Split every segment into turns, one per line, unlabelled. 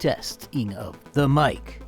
Testing of the mic.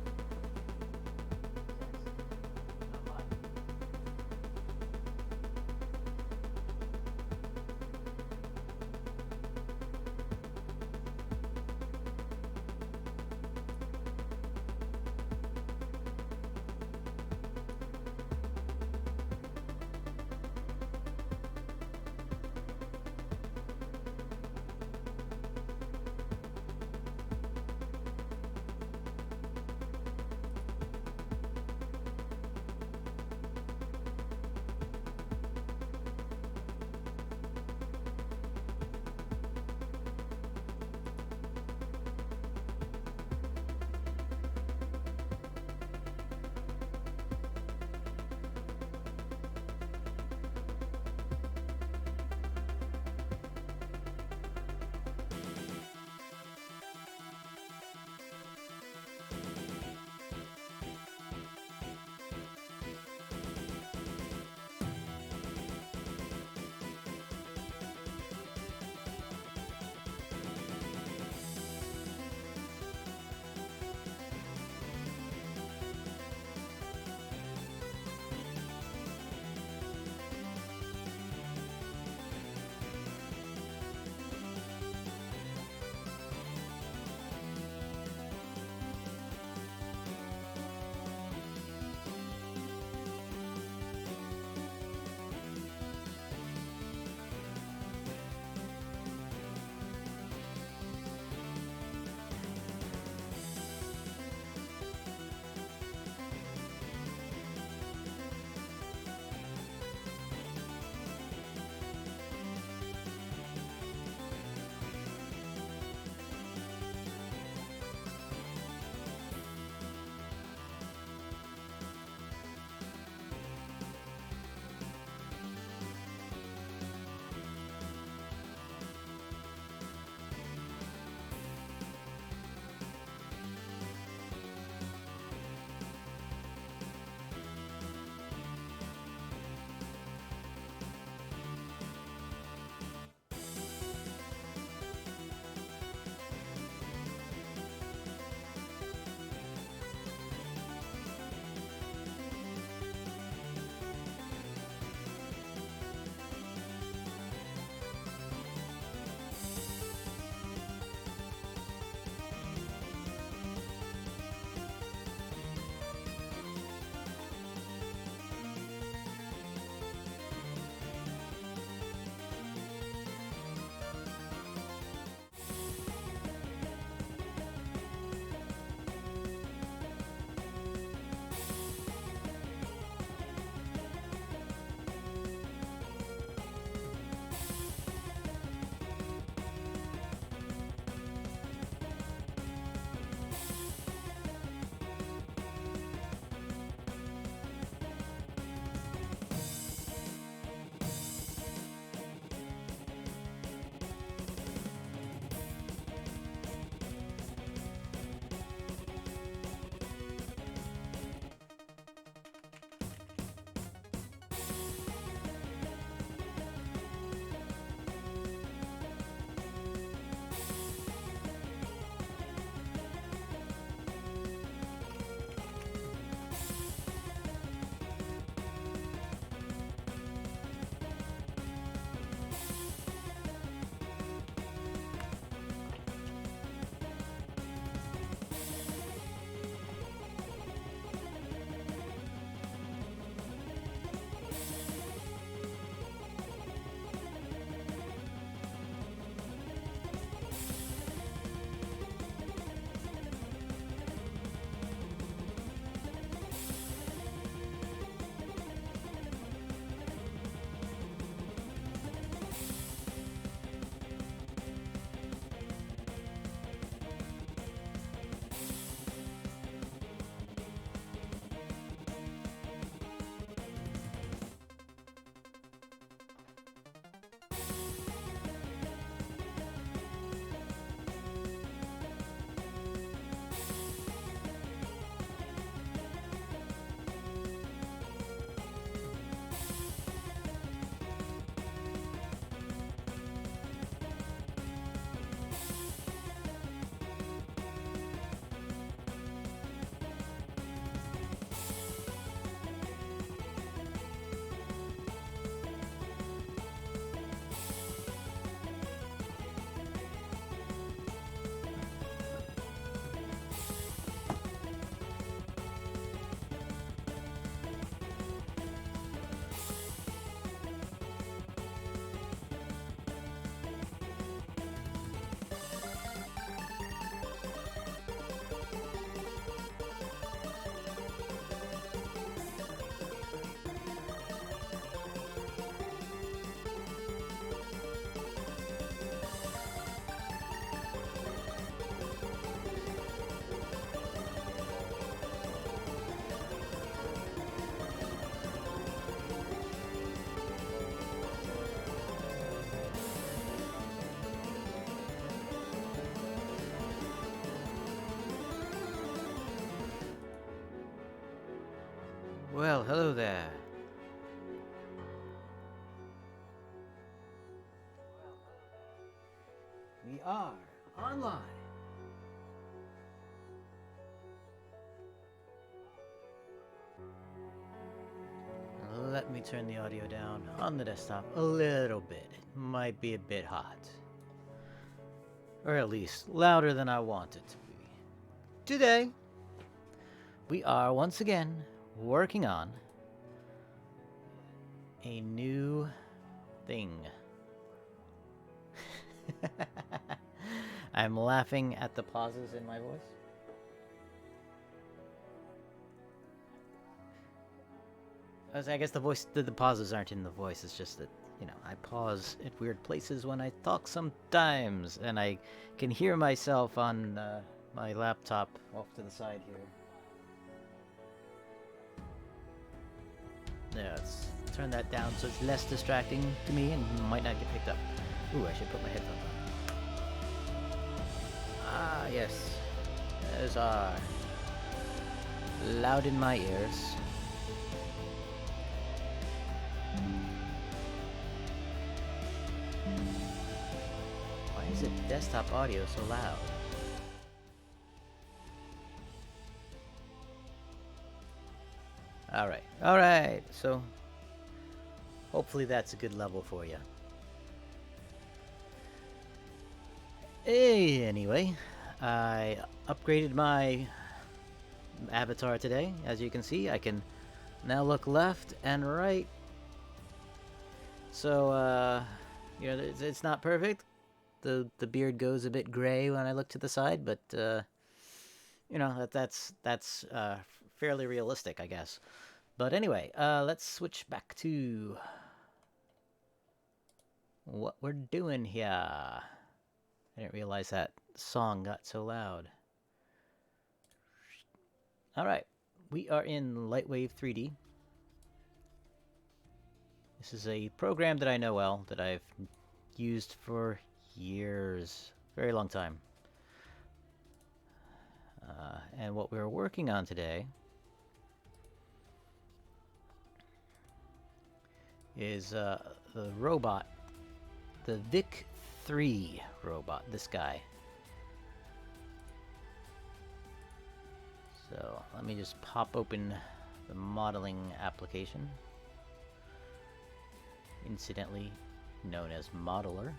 Well, hello there. We are online. Let me turn the audio down on the desktop a little bit. It might be a bit hot. Or at least louder than I want it to be. Today, we are once again working on a new thing. I'm laughing at the pauses in my voice. I guess the pauses aren't in the voice, it's just that, you know, I pause at weird places when I talk sometimes, and I can hear myself on my laptop off to the side here. Yeah, let's turn that down so it's less distracting to me and might not get picked up. Ooh, I should put my headphones on. Ah, yes. Those are loud in my ears. Why is it desktop audio so loud? Alright, so hopefully that's a good level for you. Anyway, I upgraded my avatar today. As you can see, I can now look left and right. So, you know, it's not perfect. The beard goes a bit gray when I look to the side, but you know, that's fairly realistic, I guess. But anyway, let's switch back to what we're doing here. I didn't realize that song got so loud. Alright, we are in LightWave 3D. This is a program that I know well, that I've used for years, very long time. And what we're working on today is the robot, the ViC 3 robot, this guy. So let me just pop open the modeling application, incidentally known as Modeler.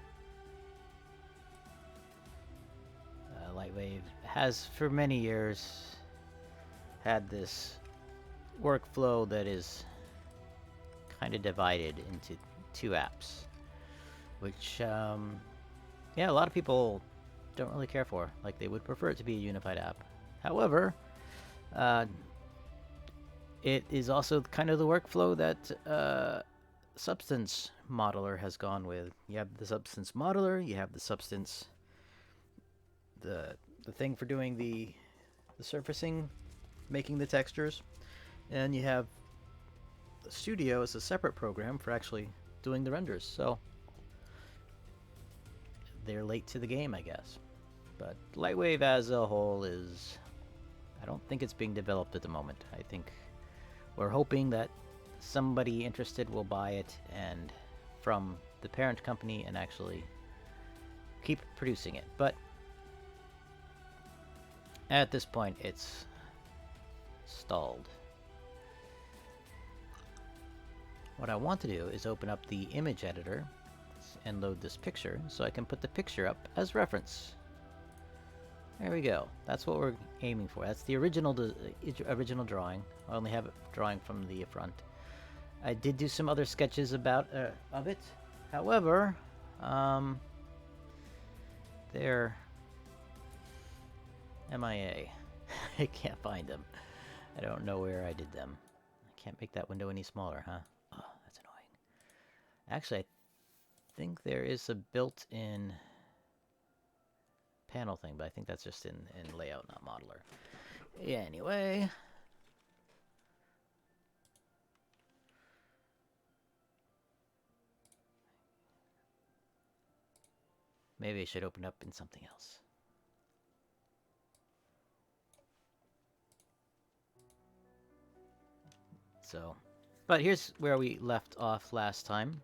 LightWave has for many years had this workflow that is kind of divided into two apps, which yeah, a lot of people don't really care for. Like, they would prefer it to be a unified app. However, it is also kind of the workflow that Substance Modeler has gone with. You have the Substance Modeler, you have the Substance, the thing for doing the surfacing, making the textures, and you have the Studio as a separate program for actually doing the renders. So they're late to the game, I guess. But LightWave as a whole is, I don't think it's being developed at the moment. I think we're hoping that somebody interested will buy it and from the parent company and actually keep producing it. But at this point, it's stalled. What I want to do is open up the image editor and load this picture so I can put the picture up as reference. There we go. That's what we're aiming for. That's the original drawing. I only have a drawing from the front. I did do some other sketches about of it. However, they're MIA. I can't find them. I don't know where I did them. I can't make that window any smaller, huh? Oh, that's annoying. Actually, I think there is a built-in panel thing, but I think that's just in layout, not modeler. Anyway. Maybe I should open up in something else. So, but here's where we left off last time.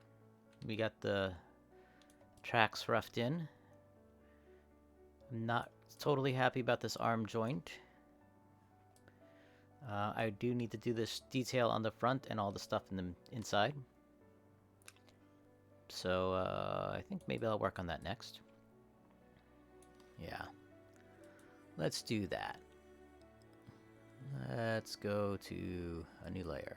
We got the tracks roughed in. I'm not totally happy about this arm joint. I do need to do this detail on the front and all the stuff in the inside. So I think maybe I'll work on that next. Yeah. Let's do that. Let's go to a new layer.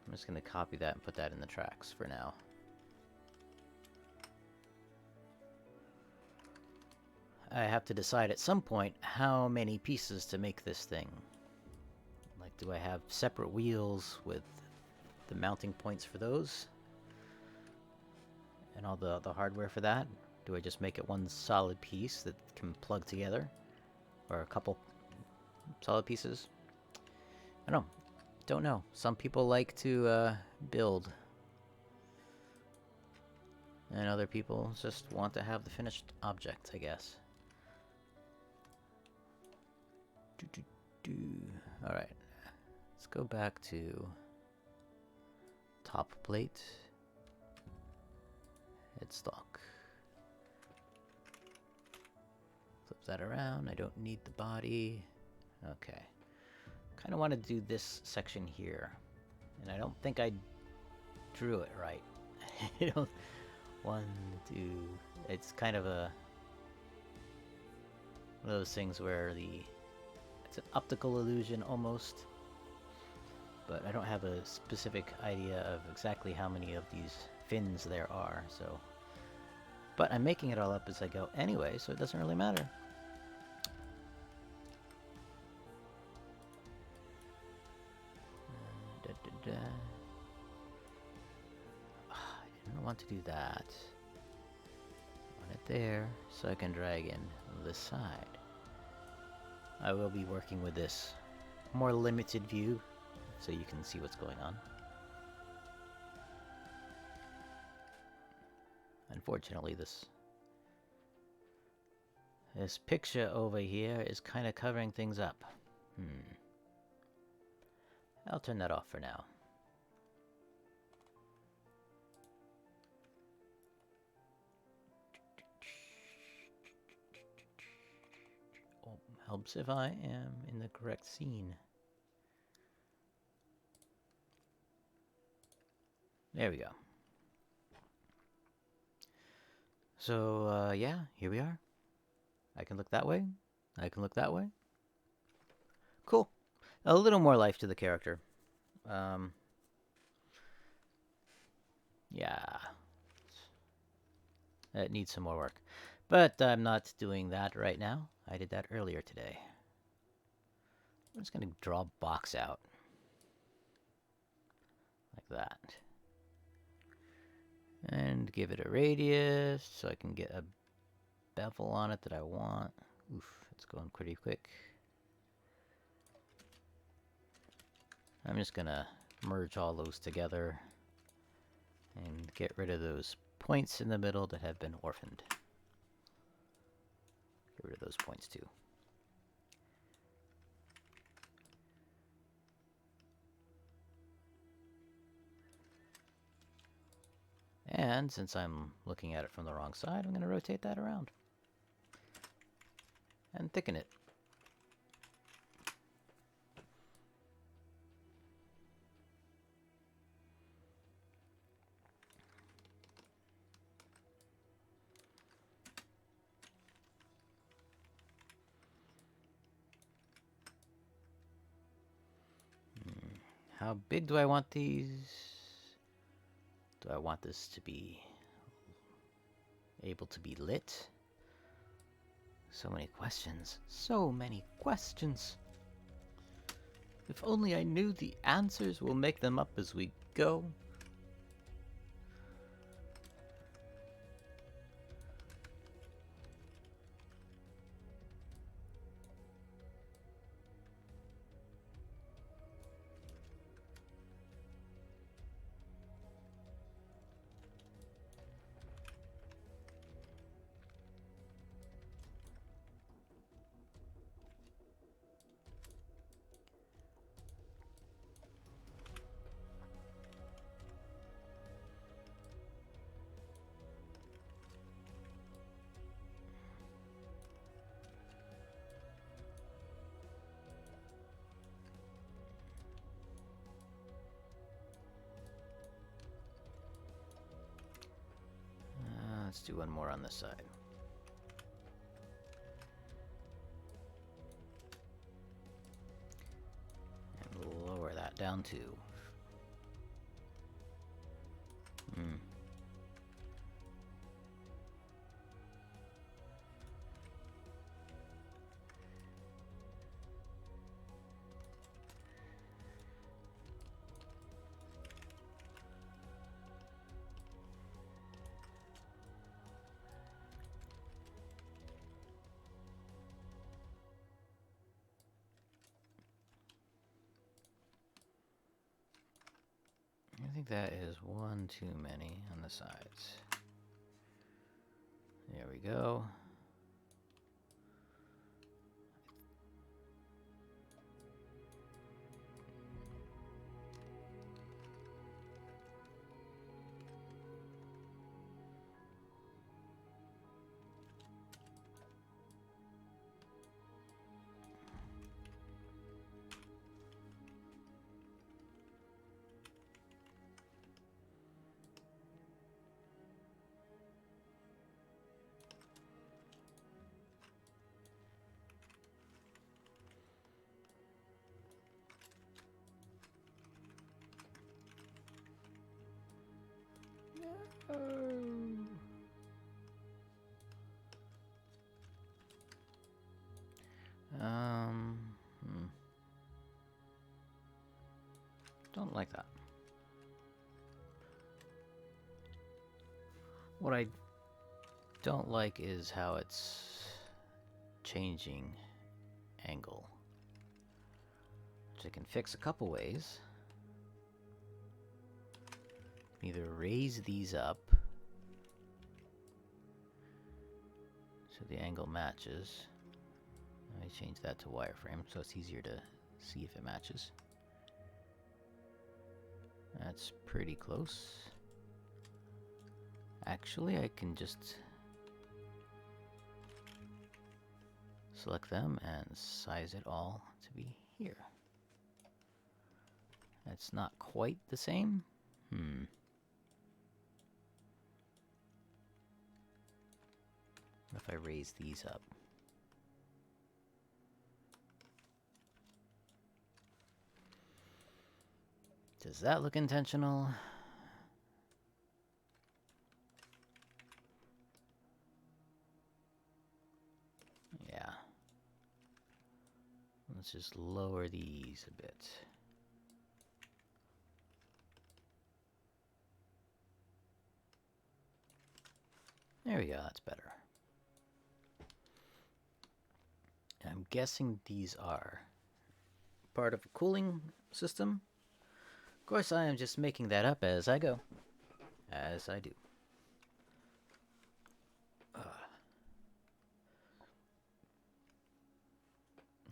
I'm just going to copy that and put that in the tracks for now. I have to decide at some point how many pieces to make this thing. Like, do I have separate wheels with the mounting points for those? And all the hardware for that? Do I just make it one solid piece that can plug together? Or a couple solid pieces? I don't know. Some people like to build. And other people just want to have the finished object, I guess. Alright. Let's go back to top plate. Headstock. Flip that around. I don't need the body. Okay. Kind of want to do this section here. And I don't think I drew it right. You know, 1, 2... It's kind of one of those things where it's an optical illusion almost. But I don't have a specific idea of exactly how many of these fins there are, so... But I'm making it all up as I go anyway, so it doesn't really matter. I didn't want to do that. I want it there, so I can drag in this side. I will be working with this more limited view, so you can see what's going on. Unfortunately, this picture over here is kind of covering things up. I'll turn that off for now. Oh, helps if I am in the correct scene. There we go. So, yeah, here we are. I can look that way. I can look that way. Cool. A little more life to the character. Yeah. It needs some more work. But I'm not doing that right now. I did that earlier today. I'm just going to draw a box out. Like that. And give it a radius so I can get a bevel on it that I want. Oof, it's going pretty quick. I'm just gonna merge all those together and get rid of those points in the middle that have been orphaned. Get rid of those points too. And since I'm looking at it from the wrong side, I'm going to rotate that around. And thicken it. How big do I want these? Do I want this to be able to be lit? So many questions. So many questions. If only I knew the answers, we'll make them up as we go. Let's do one more on this side. And lower that down too. I think that is one too many on the sides. There we go. Don't like that. What I don't like is how it's changing angle, which I can fix a couple ways. Either raise these up so the angle matches. Let me change that to wireframe so it's easier to see if it matches. That's pretty close. Actually, I can just select them and size it all to be here. That's not quite the same. What if I raise these up? Does that look intentional? Yeah. Let's just lower these a bit. There we go, that's better. I'm guessing these are part of a cooling system. Of course, I am just making that up as I go. As I do.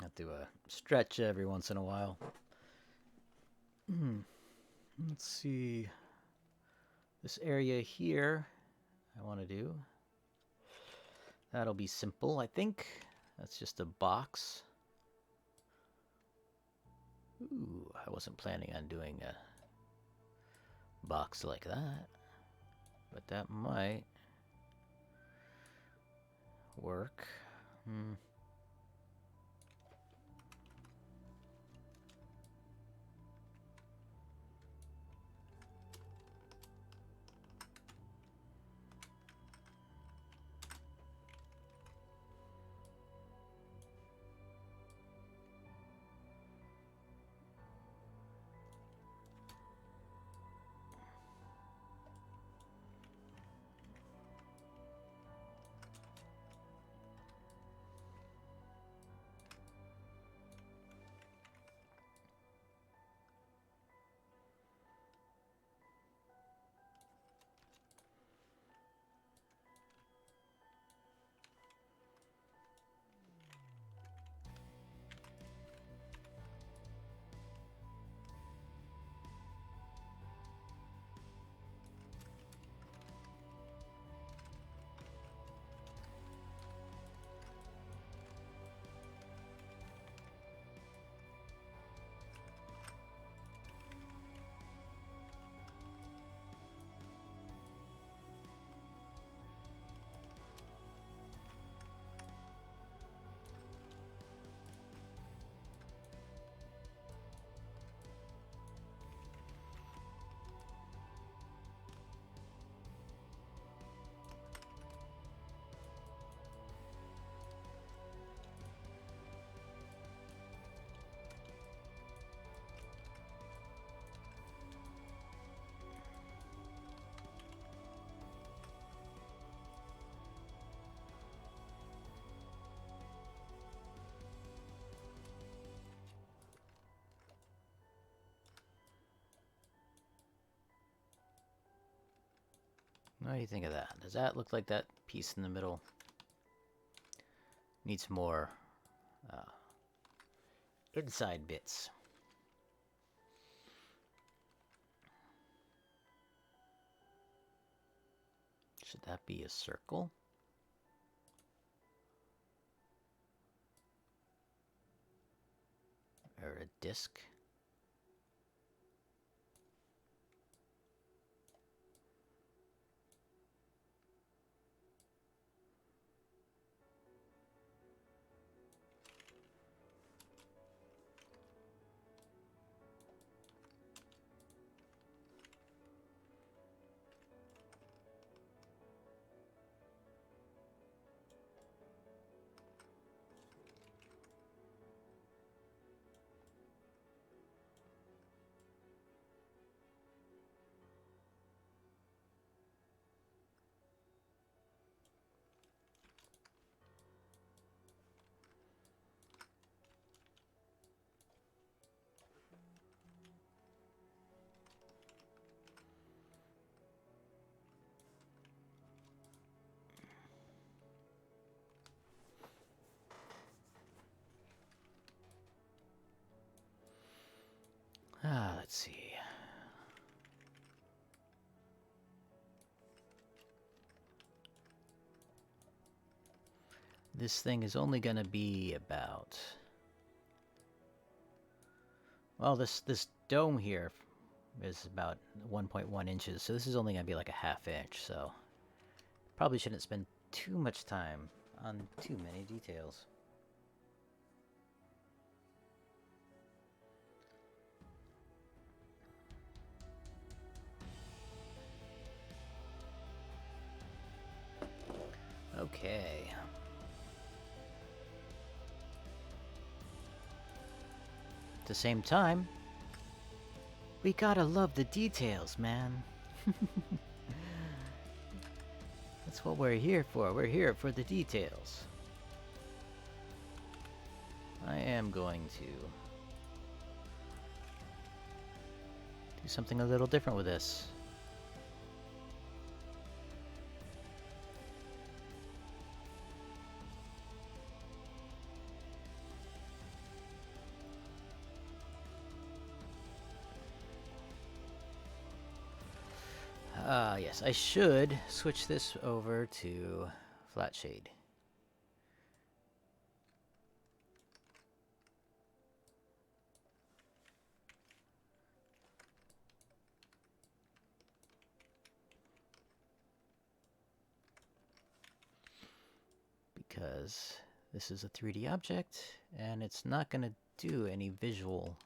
Have to stretch every once in a while. Let's see. This area here, I want to do. That'll be simple, I think. That's just a box. Ooh, I wasn't planning on doing a box like that. But that might work. What do you think of that? Does that look like that piece in the middle needs more inside bits? Should that be a circle? Or a disc? Let's see. This thing is only going to be about... Well, this dome here is about 1.1 inches, so this is only going to be like a ½ inch, so... Probably shouldn't spend too much time on too many details. Okay. At the same time, we gotta love the details, man. That's what we're here for. We're here for the details. I am going to do something a little different with this. Yes, I should switch this over to flat shade. Because this is a 3D object and it's not going to do any visual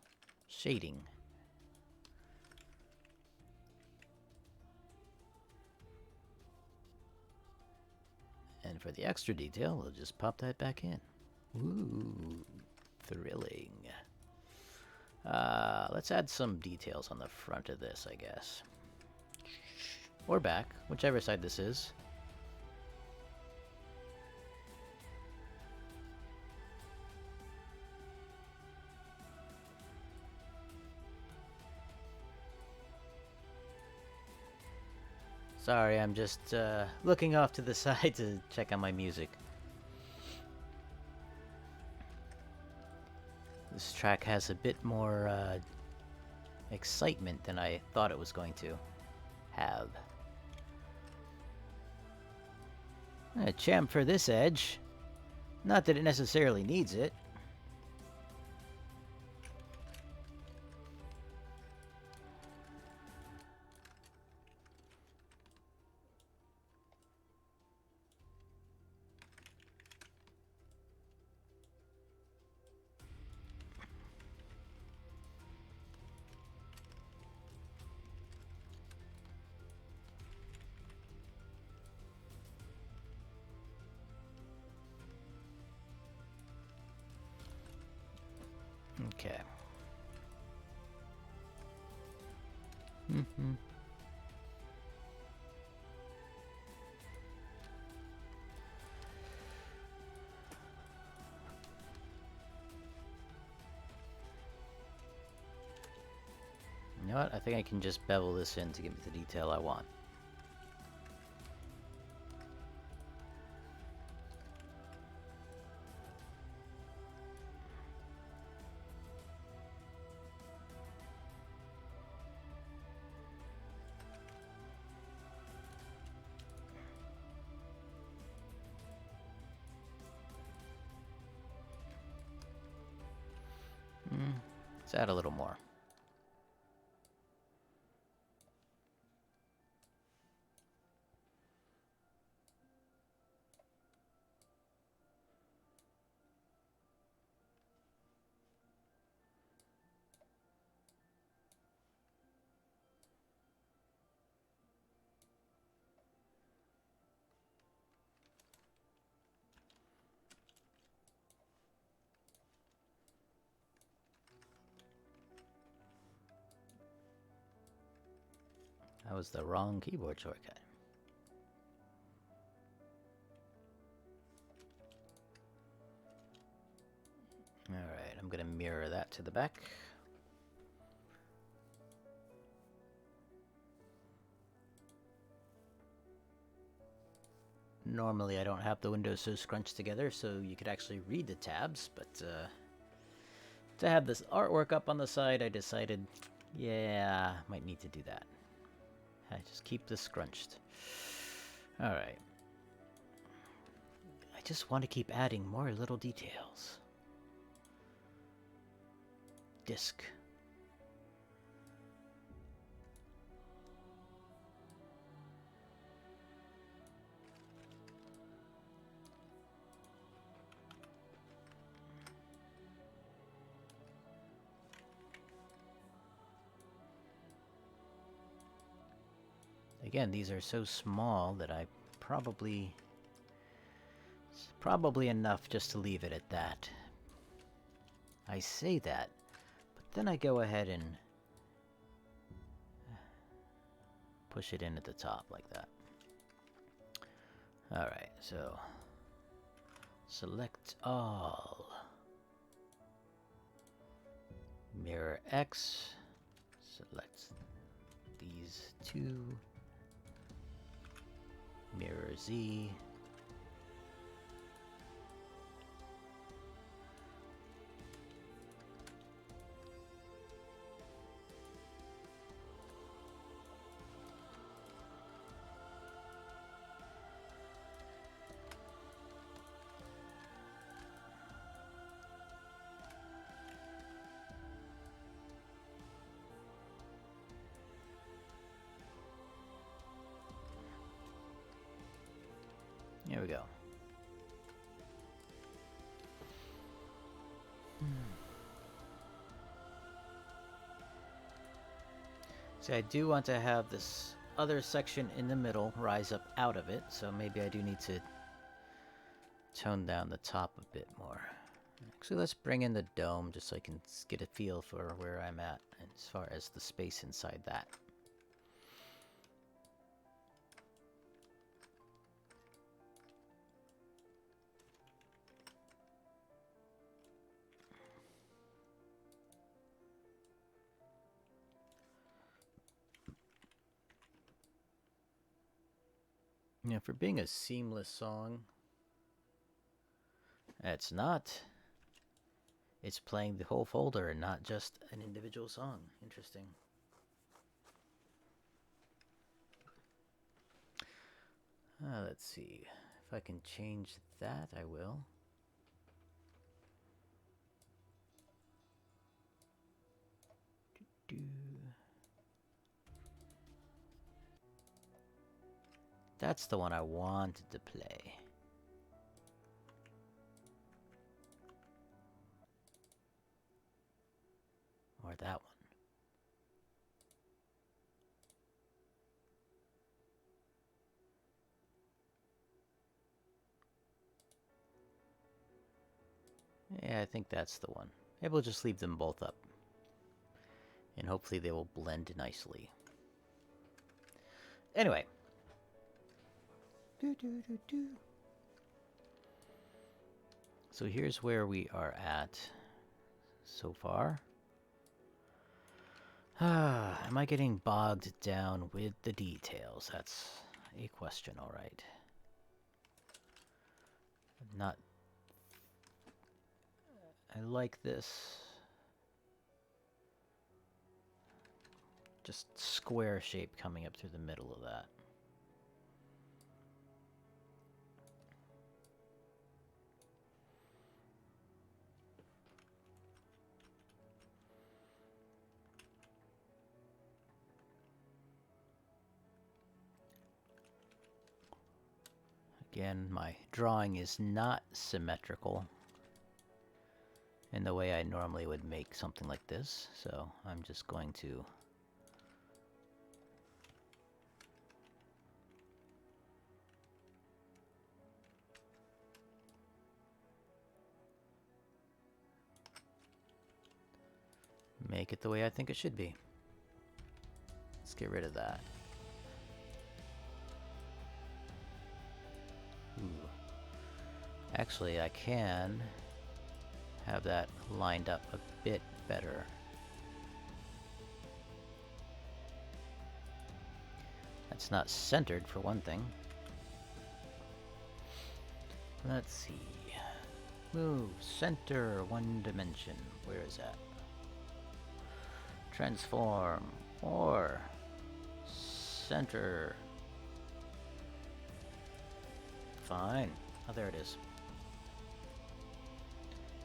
shading. And for the extra detail, we'll just pop that back in. Ooh, thrilling. Let's add some details on the front of this, I guess. Or back, whichever side this is. Sorry, I'm just looking off to the side to check on my music. This track has a bit more excitement than I thought it was going to have. A chamfer this edge. Not that it necessarily needs it. Okay. You know what? I think I can just bevel this in to give me the detail I want. Let's add a little more. That was the wrong keyboard shortcut. Alright, I'm going to mirror that to the back. Normally I don't have the windows so scrunched together so you could actually read the tabs, but to have this artwork up on the side, I decided, yeah, might need to do that. I just keep this scrunched. Alright. I just want to keep adding more little details. Disc. Again, these are so small that I probably... It's probably enough just to leave it at that. I say that, but then I go ahead and push it in at the top like that. Alright, so select all. Mirror X. Select these two. Mirror Z. Here we go. See, I do want to have this other section in the middle rise up out of it, so maybe I do need to tone down the top a bit more. Actually, let's bring in the dome just so I can get a feel for where I'm at as far as the space inside that. You know, for being a seamless song, it's not. It's playing the whole folder and not just an individual song. Interesting. Let's see. If I can change that, I will. That's the one I wanted to play. Or that one. Yeah, I think that's the one. Maybe we'll just leave them both up. And hopefully they will blend nicely. Anyway. So here's where we are at so far. Am I getting bogged down with the details? That's a question, alright. Not... I like this. Just square shape coming up through the middle of that. Again, my drawing is not symmetrical in the way I normally would make something like this, so I'm just going to make it the way I think it should be. Let's get rid of that. Ooh. Actually, I can have that lined up a bit better. That's not centered, for one thing. Let's see. Move, center, one dimension. Where is that? Transform, or center. Fine. Oh, there it is.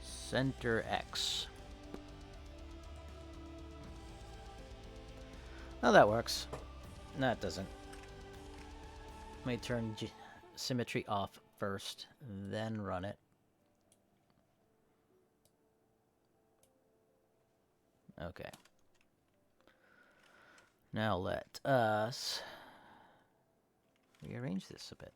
Center X. Oh, that works. No, it doesn't. Let me turn symmetry off first, then run it. Okay. Now let us rearrange this a bit.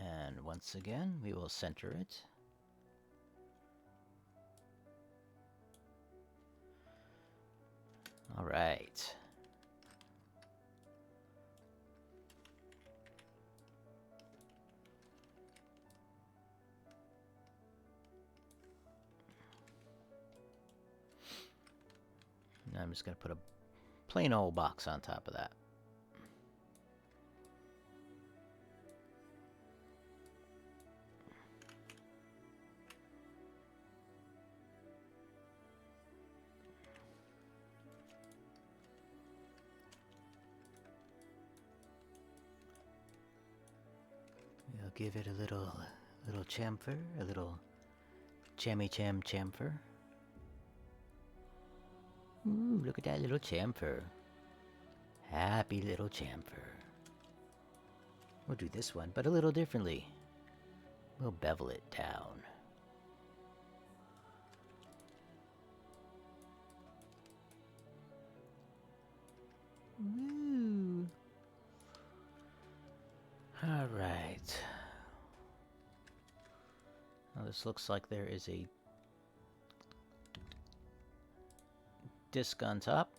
And once again, we will center it. All right. Now I'm just going to put a plain old box on top of that. We'll give it a little chamfer, a little chamfer. Ooh, look at that little chamfer. Happy little chamfer. We'll do this one, but a little differently. We'll bevel it down. Woo! All right. Now this looks like there is a disc on top.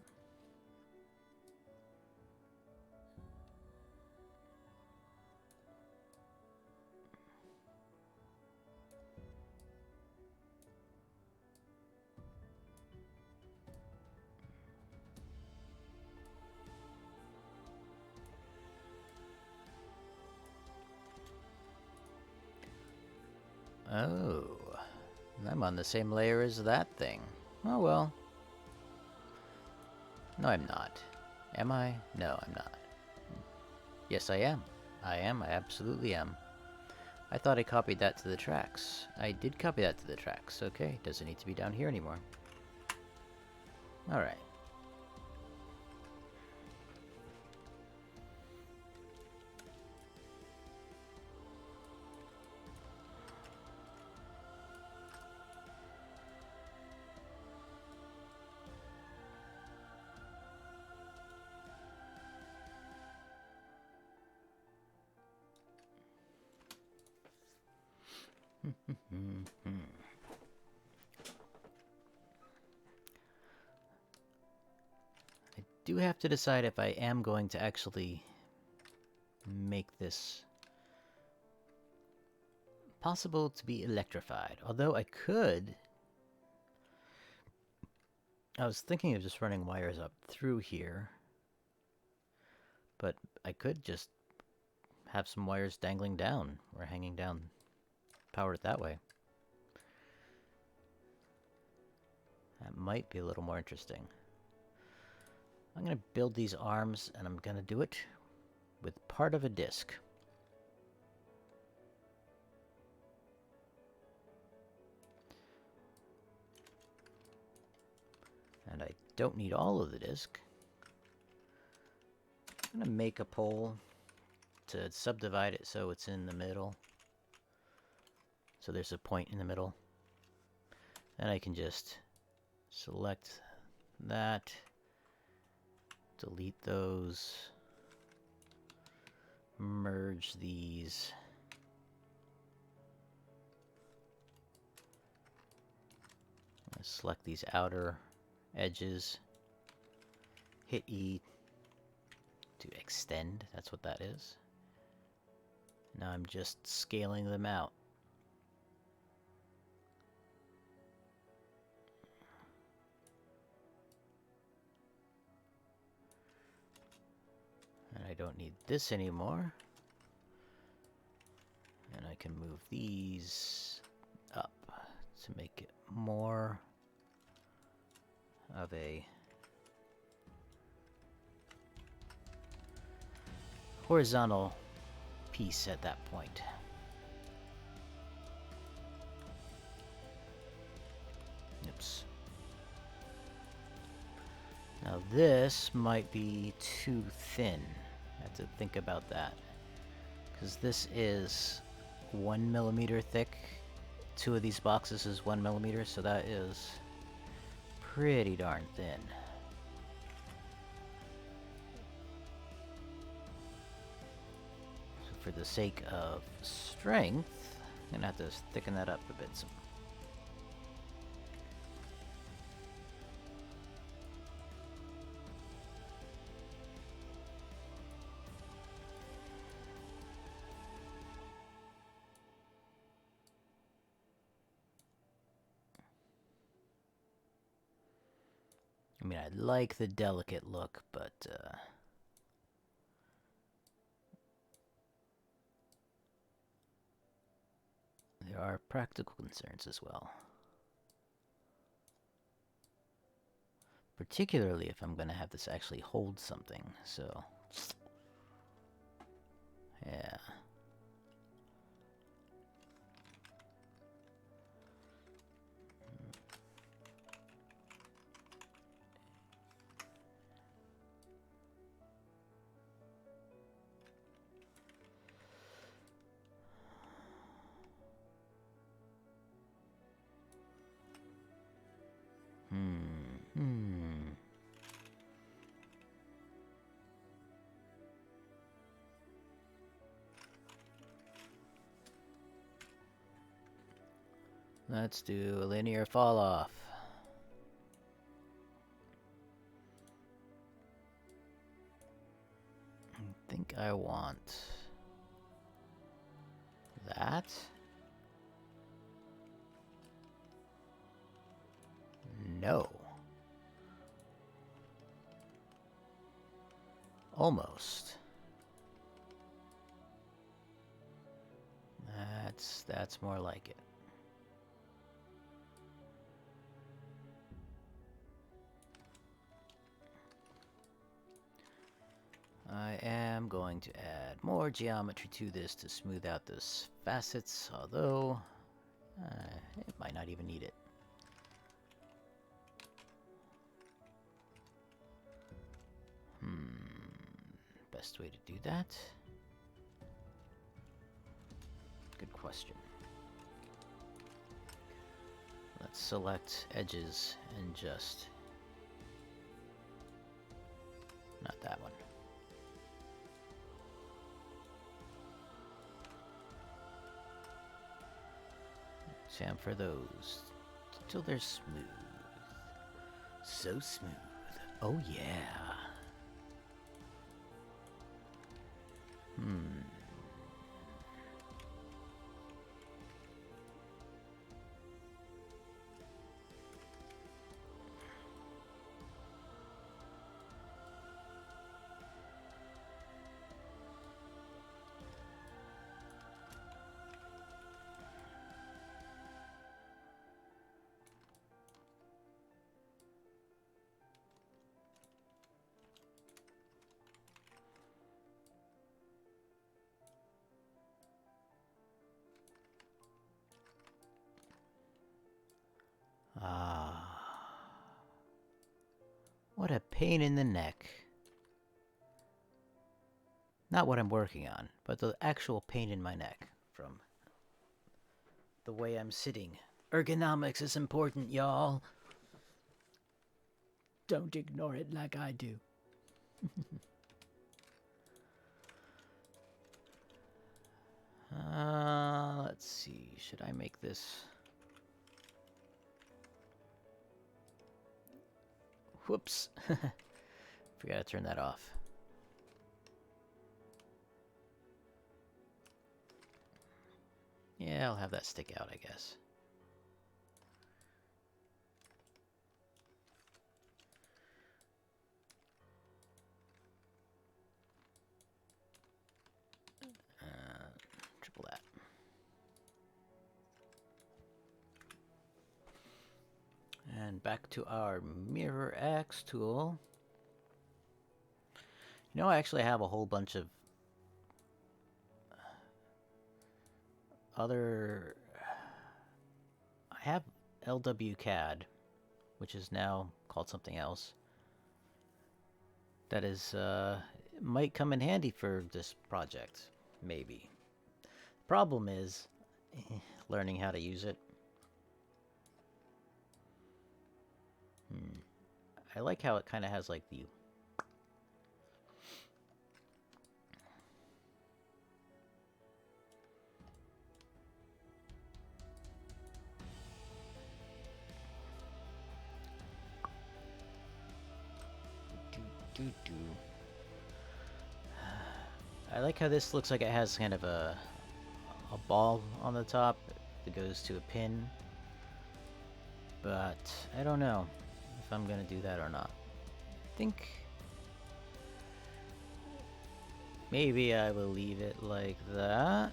Oh, I'm on the same layer as that thing. Oh well. No, I'm not. Am I? No, I'm not. Yes, I am. I absolutely am. I thought I copied that to the tracks. I did copy that to the tracks. Okay, doesn't need to be down here anymore. Alright. I do have to decide if I am going to actually make this possible to be electrified. Although I could... I was thinking of just running wires up through here. But I could just have some wires dangling down or hanging down. Power it that way. That might be a little more interesting. I'm going to build these arms, and I'm going to do it with part of a disc. And I don't need all of the disc. I'm gonna make a pole to subdivide it so it's in the middle. So there's a point in the middle. Then I can just select that, delete those, merge these. Select these outer edges, hit E to extend, that's what that is. Now I'm just scaling them out. And I don't need this anymore. And I can move these up to make it more of a horizontal piece at that point. Oops. Now this might be too thin. I have to think about that. Because this is 1 millimeter thick. 2 of these boxes is 1 millimeter, so that is pretty darn thin. So for the sake of strength, I'm gonna have to thicken that up a bit. I mean, I like the delicate look, but there are practical concerns as well. Particularly if I'm going to have this actually hold something, so... yeah. Let's do a linear fall off. I think I want that. No. Almost. That's more like it. I am going to add more geometry to this to smooth out those facets, although it might not even need it. Best way to do that? Good question. Let's select edges and just... not that one. Jam for those till they're smooth. So smooth. Oh yeah. What a pain in the neck. Not what I'm working on, but the actual pain in my neck from the way I'm sitting. Ergonomics is important, y'all. Don't ignore it like I do. Let's see. Should I make this? Whoops. Forgot to turn that off. Yeah, I'll have that stick out, I guess. Triple that. And back to our Mirror X tool. You know, I actually have a whole bunch of other... I have LWCAD, which is now called something else. That is, might come in handy for this project, maybe. Problem is, learning how to use it. I like how it kind of has like the... I like how this looks like it has kind of a ball on the top that goes to a pin. But I don't know if I'm gonna do that or not. I think maybe I will leave it like that.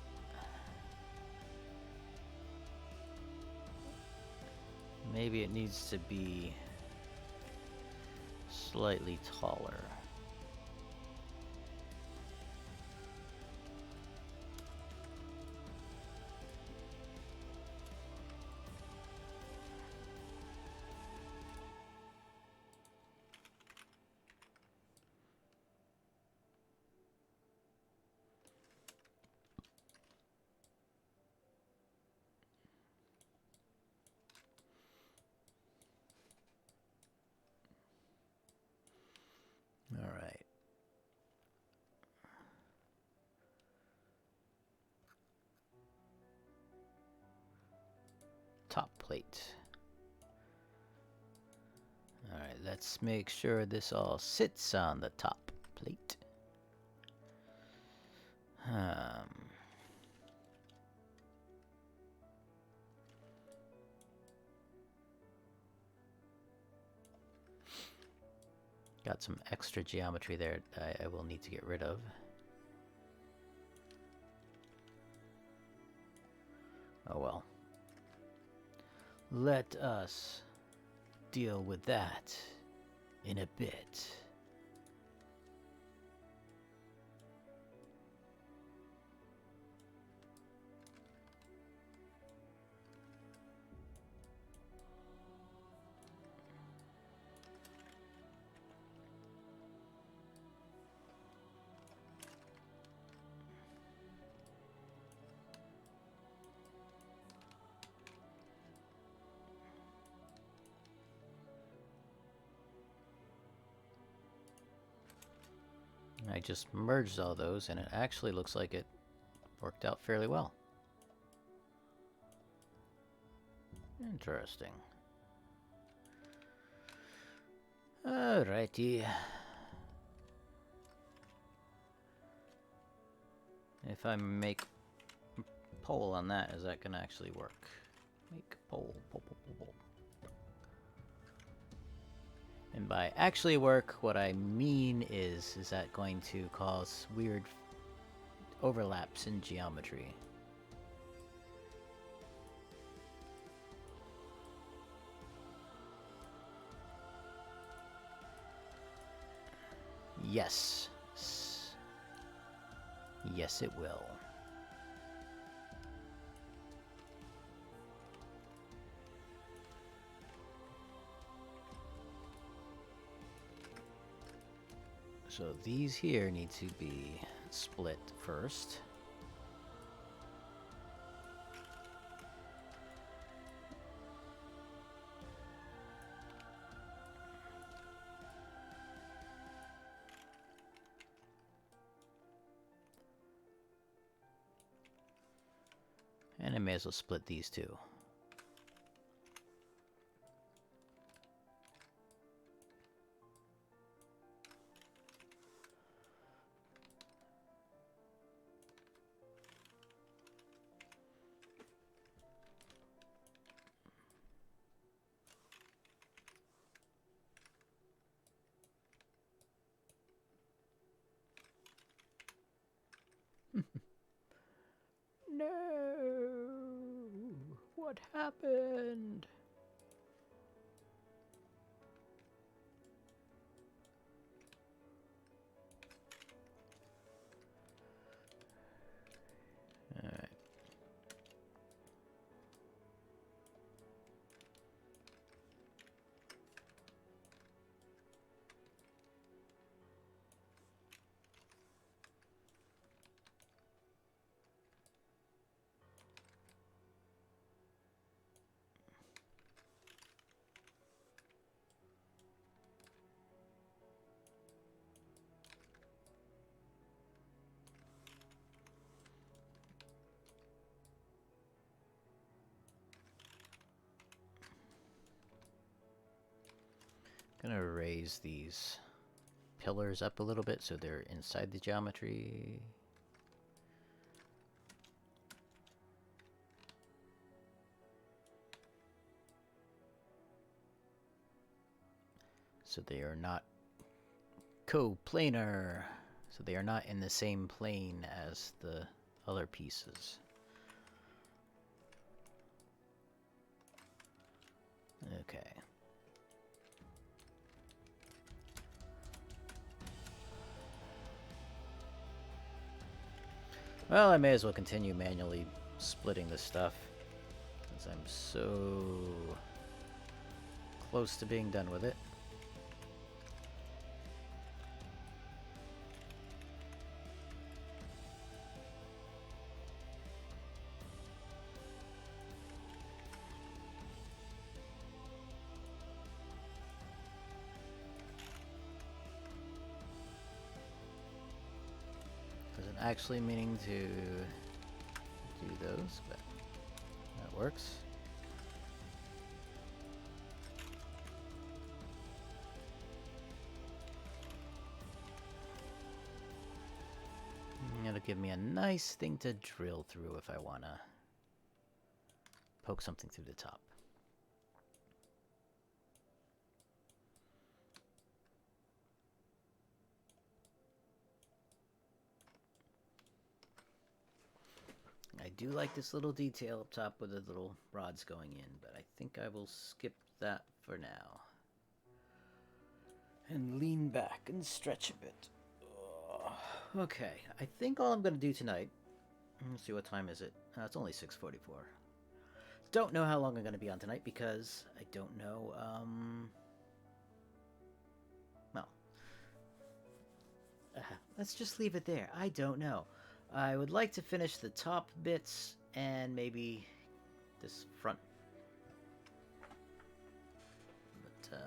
Maybe it needs to be slightly taller. All right. Top plate. All right, let's make sure this all sits on the top plate. Got some extra geometry there I will need to get rid of. Oh well. Let us deal with that in a bit. I just merged all those and it actually looks like it worked out fairly well. Interesting. Alrighty. If I make a poll on that, is that gonna actually work? Make poll. And by actually work, what I mean is that going to cause weird overlaps in geometry? Yes. Yes, it will. So these here need to be split first. And I may as well split these two. No! What happened? Alright. Gonna raise these pillars up a little bit so they're inside the geometry. So they are not coplanar. So they are not in the same plane as the other pieces. Okay. Well, I may as well continue manually splitting this stuff, since I'm so close to being done with it. Wasn't actually meaning to do those, but that works. It'll give me a nice thing to drill through if I want to poke something through the top. I do like this little detail up top with the little rods going in, but I think I will skip that for now. And lean back and stretch a bit. Okay, I think all I'm going to do tonight... Let's see, what time is it? It's only 6:44. Don't know how long I'm going to be on tonight because I don't know, well... let's just leave it there. I don't know. I would like to finish the top bits and maybe this front. But,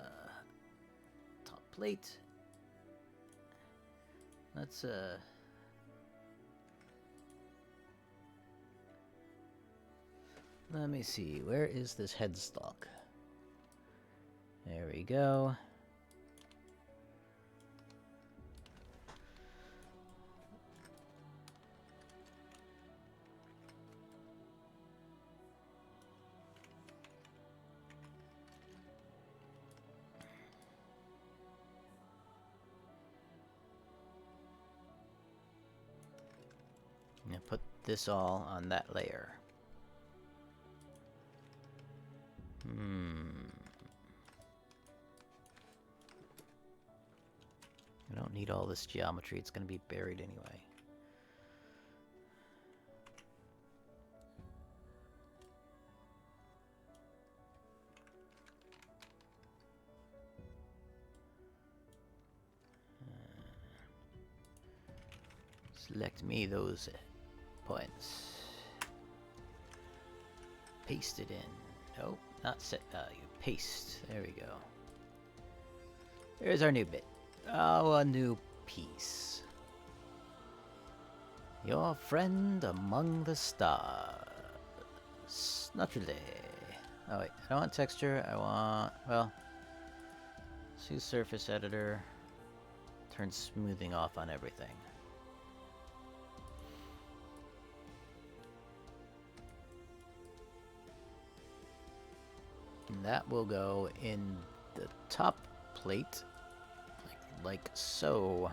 top plate. Let's, let me see. Where is this headstock? There we go. Now put this all on that layer. I don't need all this geometry. It's going to be buried anyway. Select me those points. Paste it in. Nope, not set value. Paste. There we go. There's our new bit. Oh, a new piece. Your friend among the stars. Naturally. Oh wait, I don't want texture. I want, well, choose surface editor. Turn smoothing off on everything. And that will go in the top plate, like so.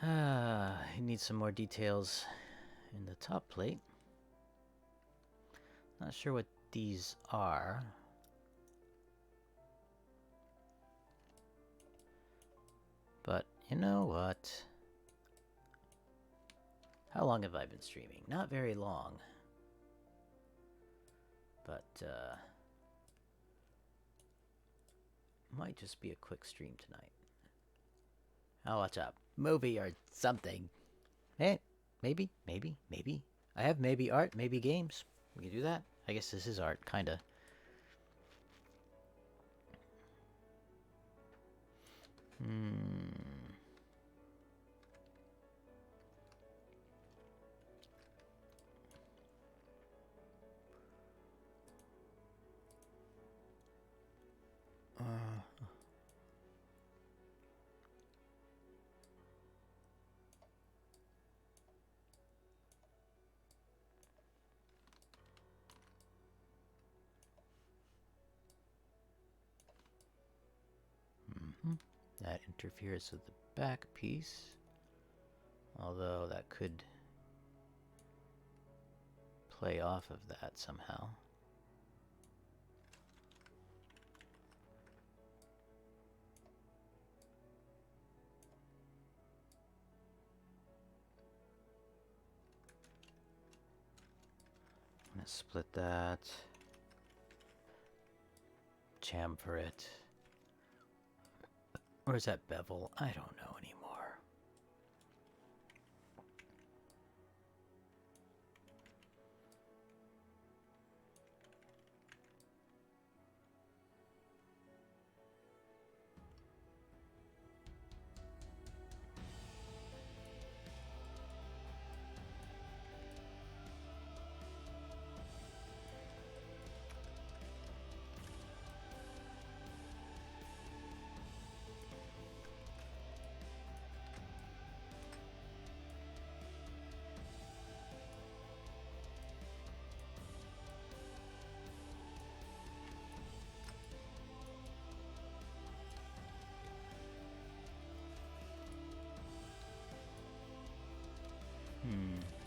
I need some more details in the top plate. Not sure what these are. But you know what? How long have I been streaming? Not very long. But, might just be a quick stream tonight. I'll watch a movie or something. Eh, maybe. I have maybe art, maybe games. We can do that. I guess this is art, kinda. That interferes with the back piece. Although that could play off of that somehow. I'm gonna split that. Chamfer it. Or is that bevel? I don't know anymore.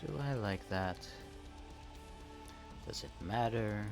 Do I like that? Does it matter?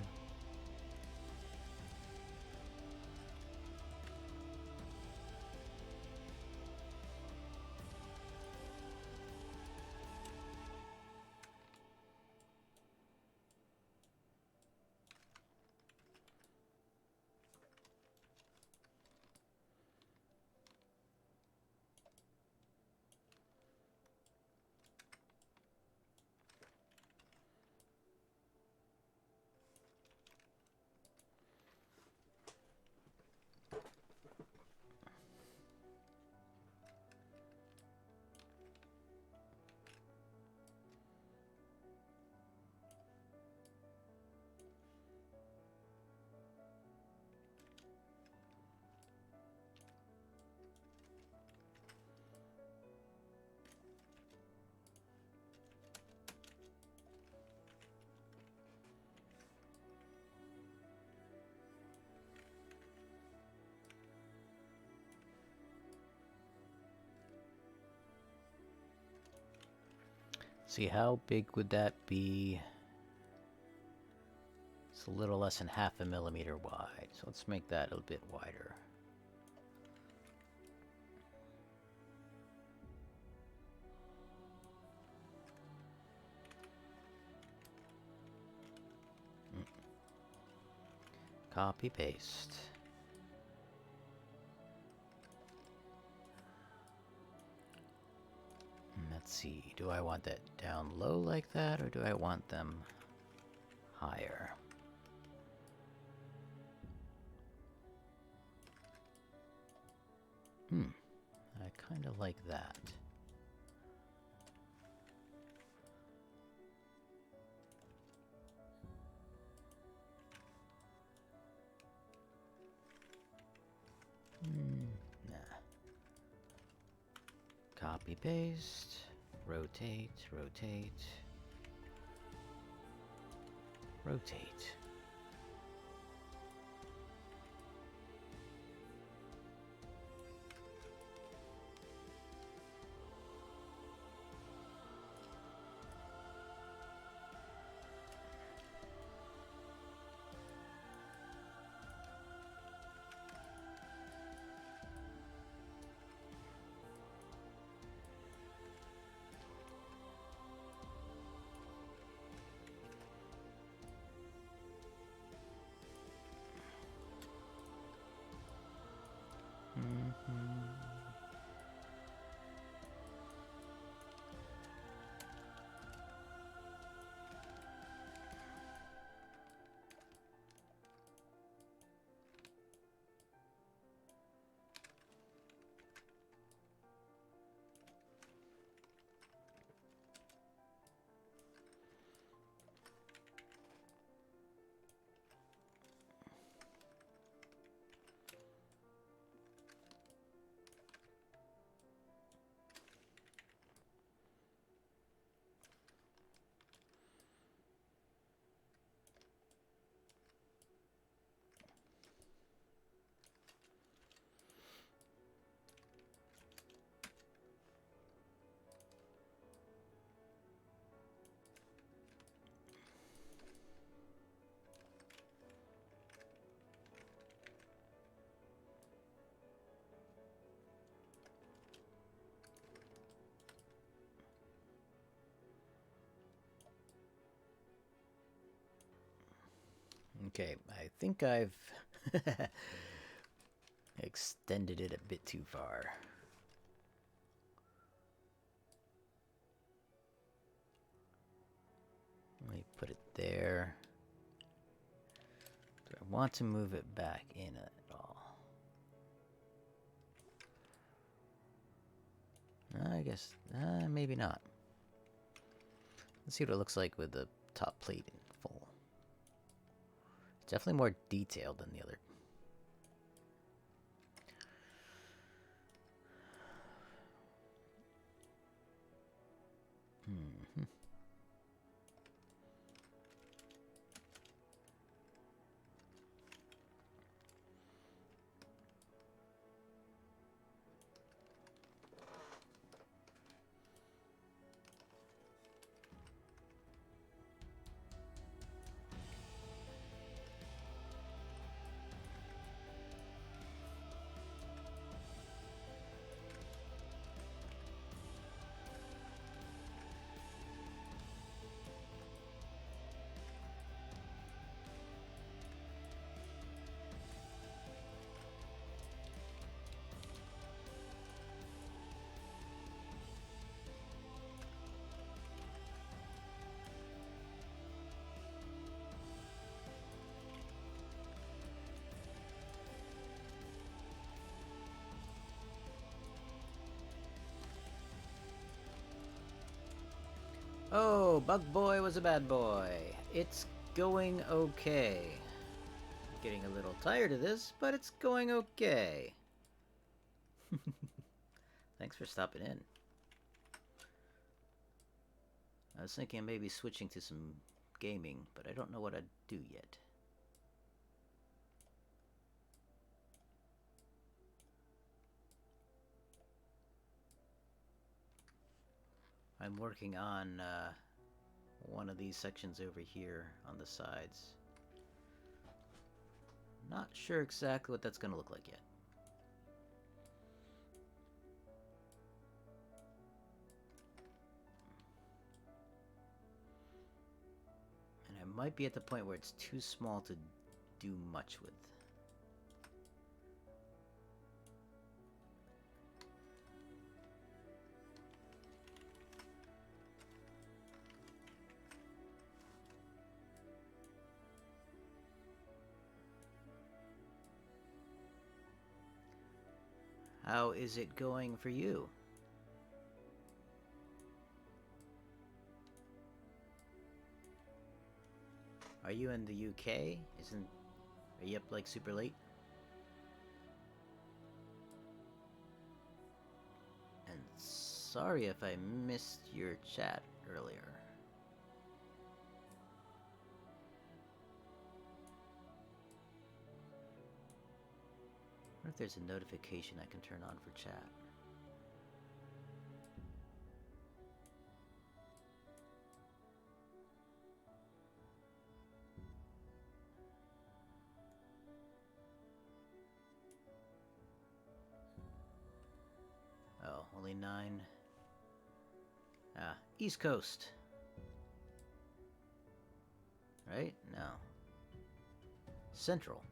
See, how big would that be? It's a little less than half a millimeter wide, so let's make that a bit wider. Copy, paste. Let's see, do I want that down low like that, or do I want them higher? I kind of like that. Nah. Copy, paste, rotate, rotate, rotate. Okay, I think I've extended it a bit too far. Let me put it there. Do I want to move it back in at all? I guess, maybe not. Let's see what it looks like with the top plate in full. It's definitely more detailed than the other. Oh, Bug Boy was a bad boy. It's going okay. Getting a little tired of this, but it's going okay. Thanks for stopping in. I was thinking of maybe switching to some gaming, but I don't know what I'd do yet. I'm working on one of these sections over here on the sides. Not sure exactly what that's going to look like yet. And I might be at the point where it's too small to do much with. How is it going for you? Are you in the UK? Are you up like super late? And sorry if I missed your chat earlier. I wonder if there's a notification I can turn on for chat. Oh, only 9. Ah, East Coast. Right? No. Central.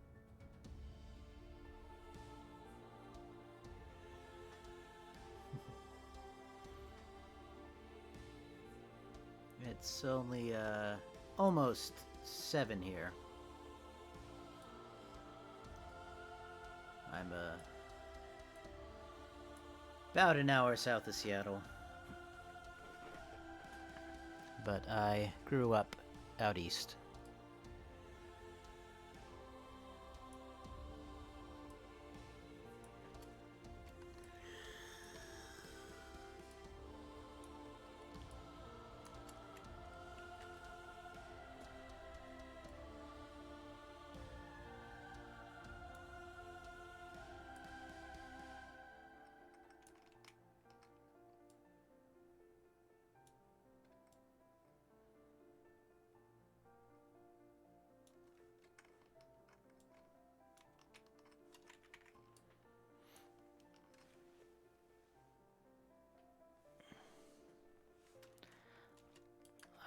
It's only, almost 7 here. I'm, about an hour south of Seattle. But I grew up out east.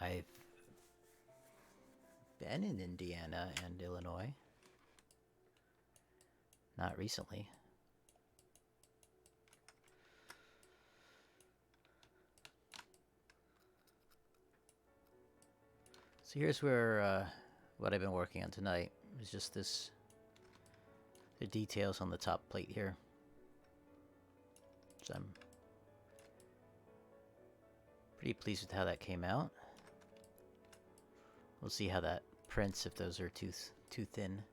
I've been in Indiana and Illinois. Not recently. So here's where, what I've been working on tonight is just the details on the top plate here. So I'm pretty pleased with how that came out. We'll see how that prints if those are too thin.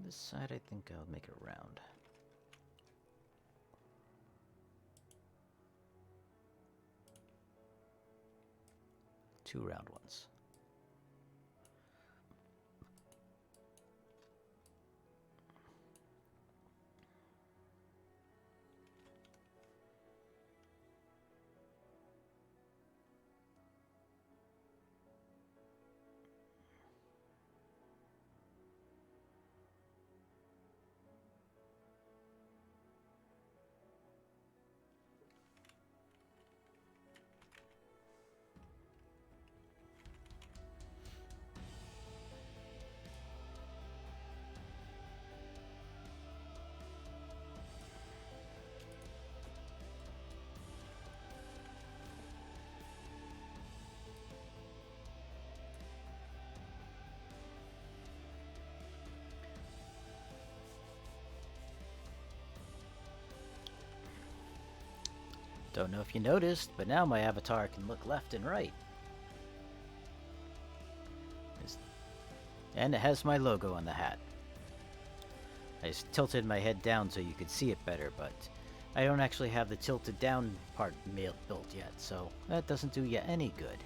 This side, I think I'll make it round. Two round ones. Don't know if you noticed, but now my avatar can look left and right. And it has my logo on the hat. I just tilted my head down so you could see it better, but I don't actually have the tilted down part built yet, so that doesn't do you any good.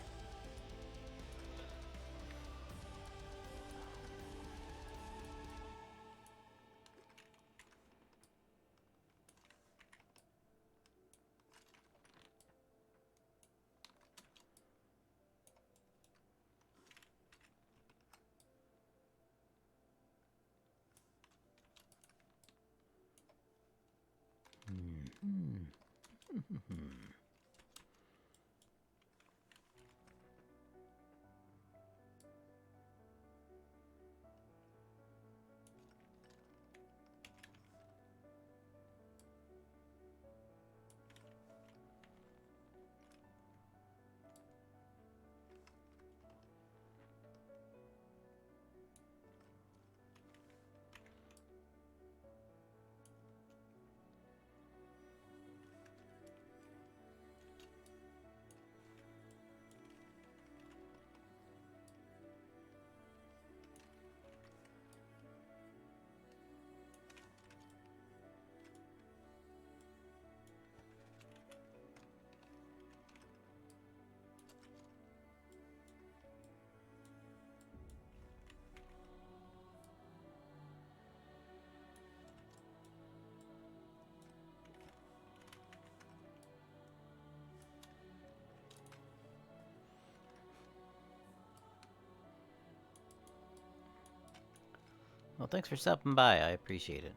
Well, thanks for stopping by. I appreciate it.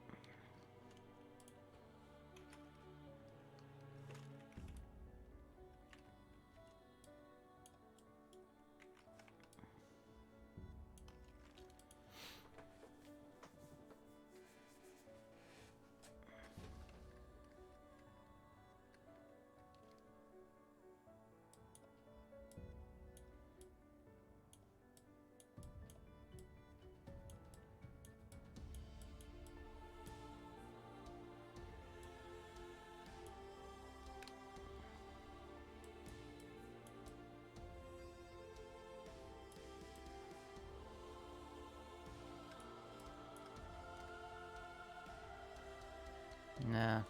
Nah, I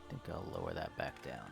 think I'll lower that back down.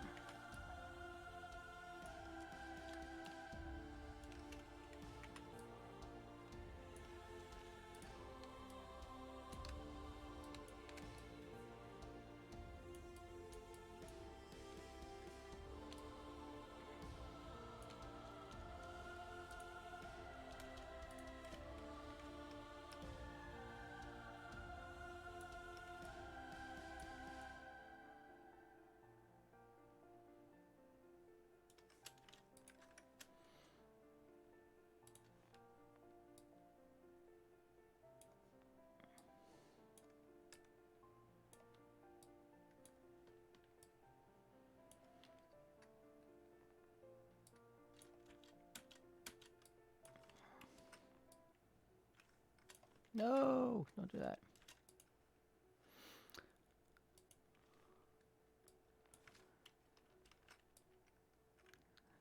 No, don't do that.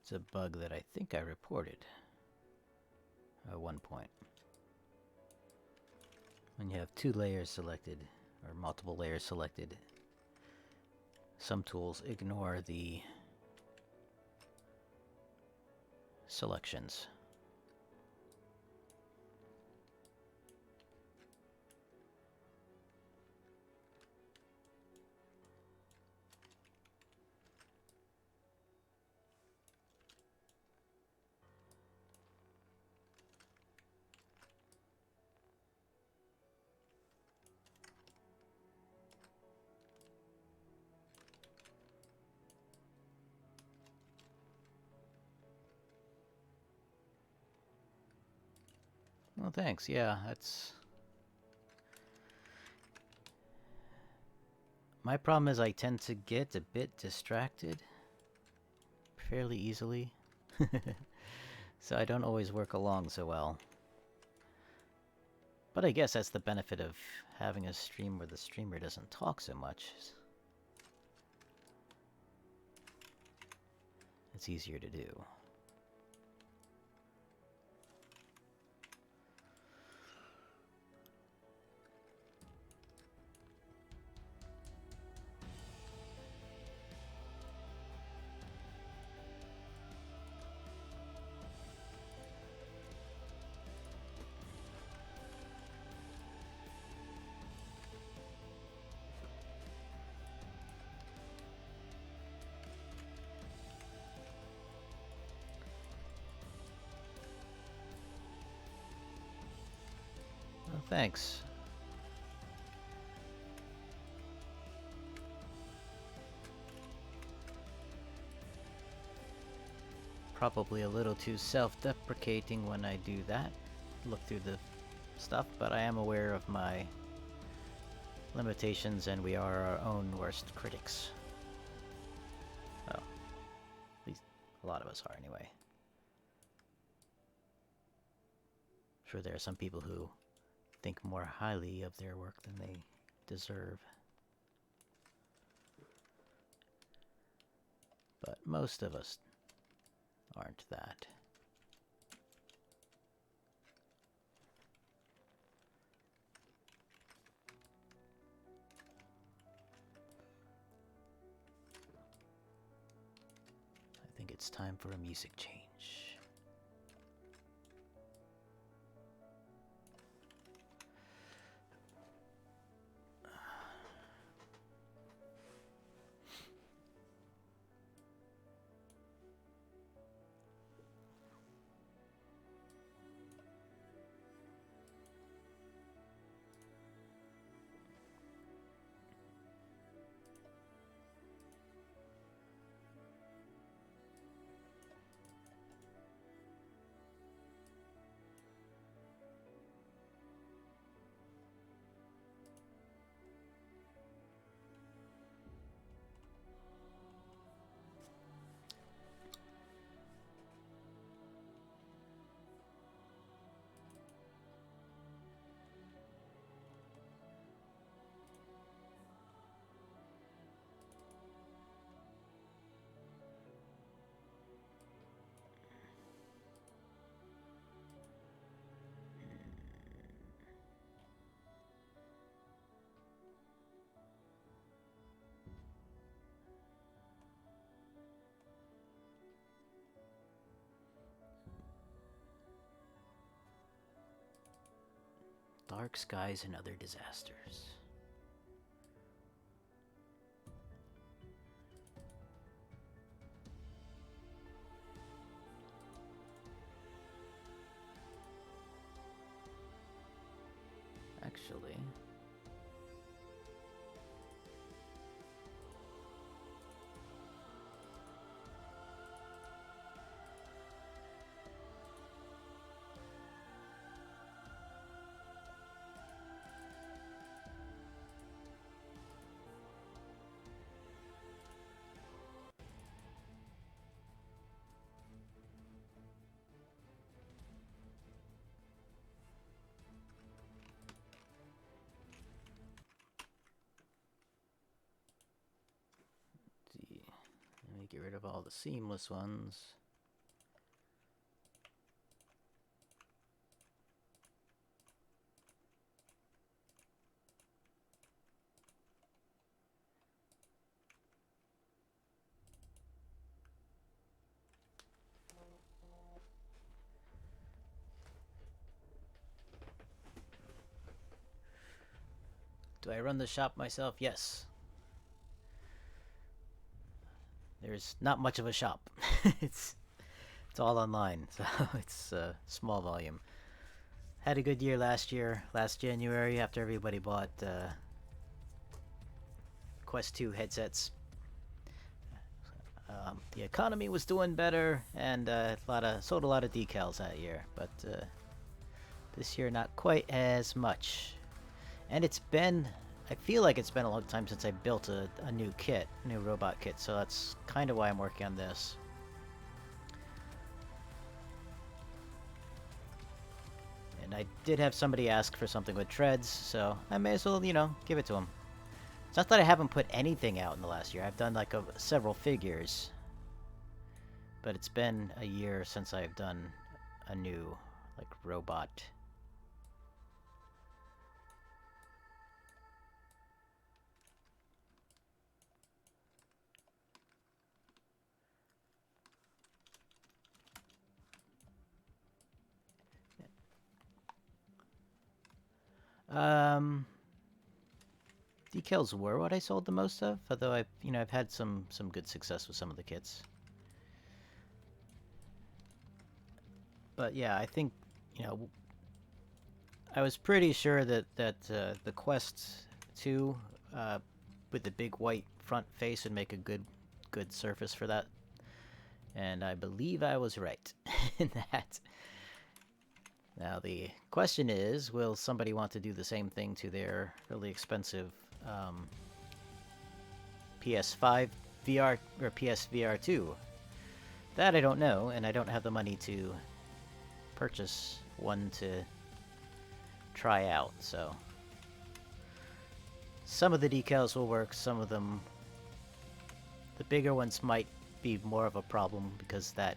It's a bug that I think I reported at one point. When you have two layers selected, or multiple layers selected, some tools ignore the selections. Well, thanks. Yeah, that's... My problem is I tend to get a bit distracted fairly easily. So I don't always work along so well. But I guess that's the benefit of having a stream where the streamer doesn't talk so much. It's easier to do. Well, thanks. Probably a little too self-deprecating when I do that. Look through the stuff, but I am aware of my limitations and we are our own worst critics. Well, at least a lot of us are anyway. Sure, there are some people who think more highly of their work than they deserve. But most of us aren't that. I think it's time for a music change. Dark skies and other disasters. Actually, let me get rid of all the seamless ones. Do I run the shop myself? Yes. There's not much of a shop. it's all online, so it's small volume. Had a good year last January, after everybody bought Quest 2 headsets. The economy was doing better, and sold a lot of decals that year, but this year not quite as much. And I feel like it's been a long time since I built a new robot kit, so that's kind of why I'm working on this. And I did have somebody ask for something with treads, so I may as well, give it to them. It's not that I haven't put anything out in the last year. I've done like several figures, but it's been a year since I've done a new robot. Decals were what I sold the most of, although I've had some good success with some of the kits. But yeah, I think, I was pretty sure that the Quest 2 with the big white front face would make a good surface for that. And I believe I was right in that. Now the question is, will somebody want to do the same thing to their really expensive PS5 VR or PSVR 2? That I don't know, and I don't have the money to purchase one to try out, so some of the decals will work, some of them, the bigger ones might be more of a problem because that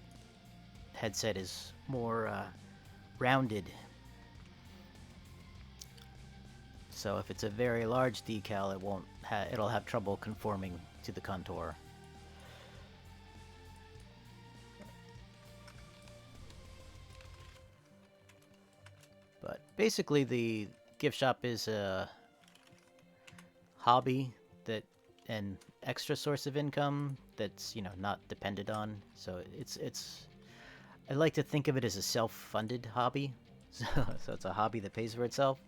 headset is more rounded. So if it's a very large decal, it'll have trouble conforming to the contour. But basically the gift shop is a hobby that an extra source of income that's, not dependent on. So I like to think of it as a self-funded hobby. So it's a hobby that pays for itself.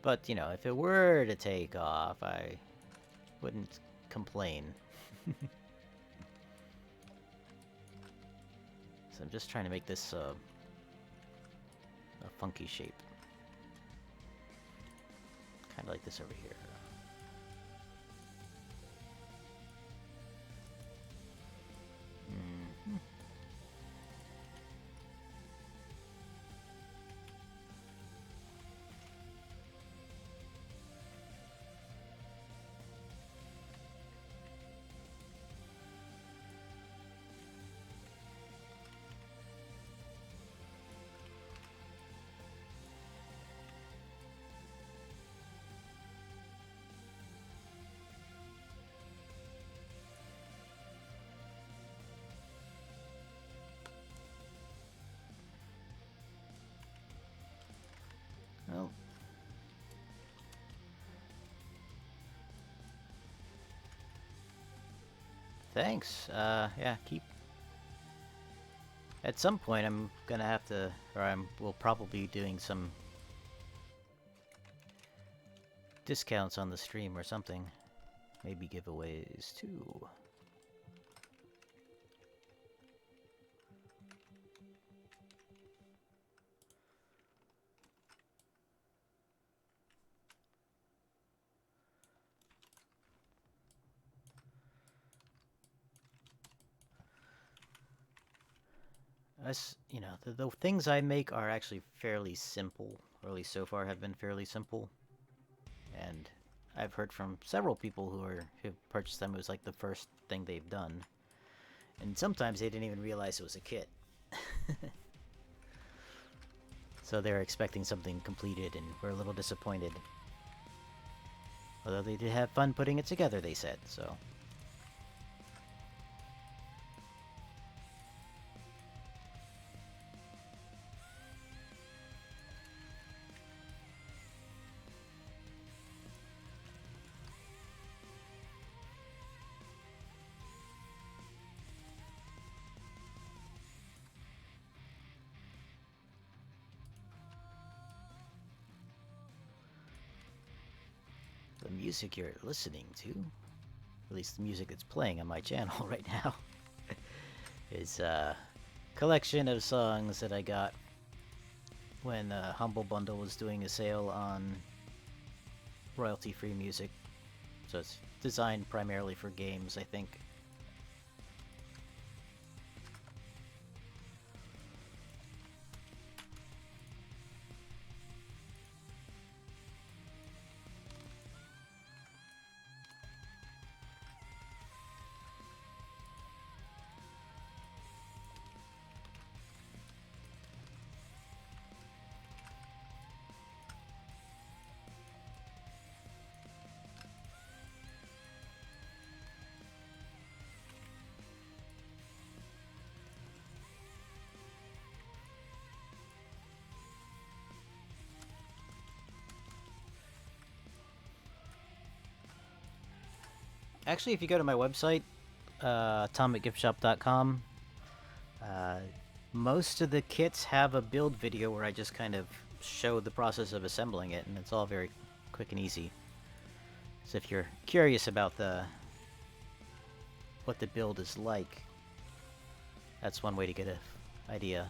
But, if it were to take off, I wouldn't complain. So I'm just trying to make this a funky shape. Kind of like this over here. Thanks. Yeah, keep... At some point, I'm gonna have to... Or we'll probably be doing some... discounts on the stream or something. Maybe giveaways, too. You know, the things I make are actually fairly simple, or at least so far have been fairly simple. And I've heard from several people who've purchased them. It was like the first thing they've done, and sometimes they didn't even realize it was a kit. So they're expecting something completed, and were a little disappointed. Although they did have fun putting it together, they said. So. The music you're listening to, at least the music that's playing on my channel right now, is a collection of songs that I got when Humble Bundle was doing a sale on royalty-free music. So it's designed primarily for games, I think. Actually, if you go to my website, atomicgiftshop.com, most of the kits have a build video where I just kind of show the process of assembling it, and it's all very quick and easy. So if you're curious about what the build is like, that's one way to get an idea.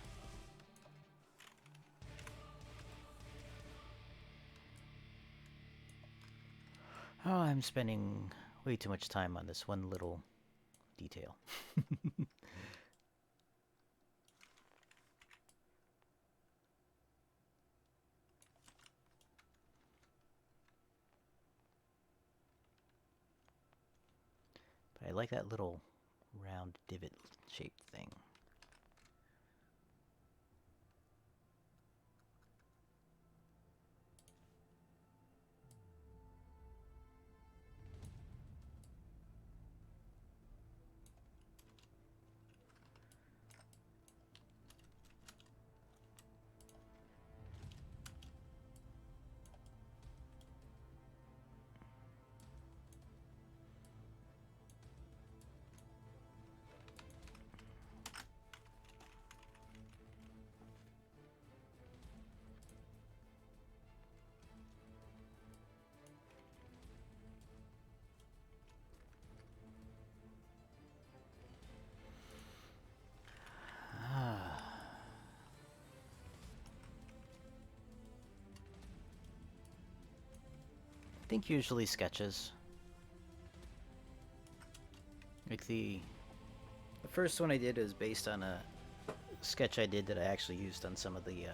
Oh, I'm spending way too much time on this one little detail. But I like that little round divot-shaped thing. I think usually sketches. Like the first one I did is based on a sketch I did that I actually used on some of the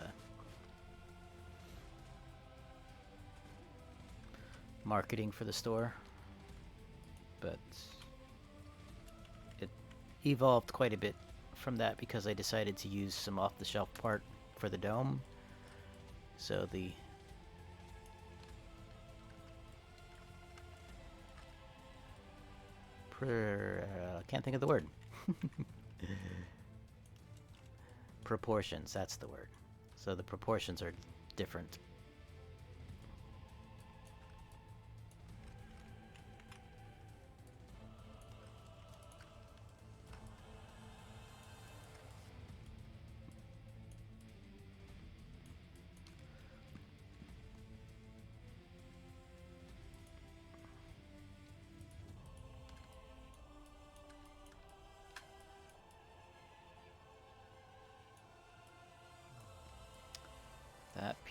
marketing for the store. But it evolved quite a bit from that because I decided to use some off-the-shelf part for the dome. So the can't think of the word. Proportions, that's the word. So the proportions are different.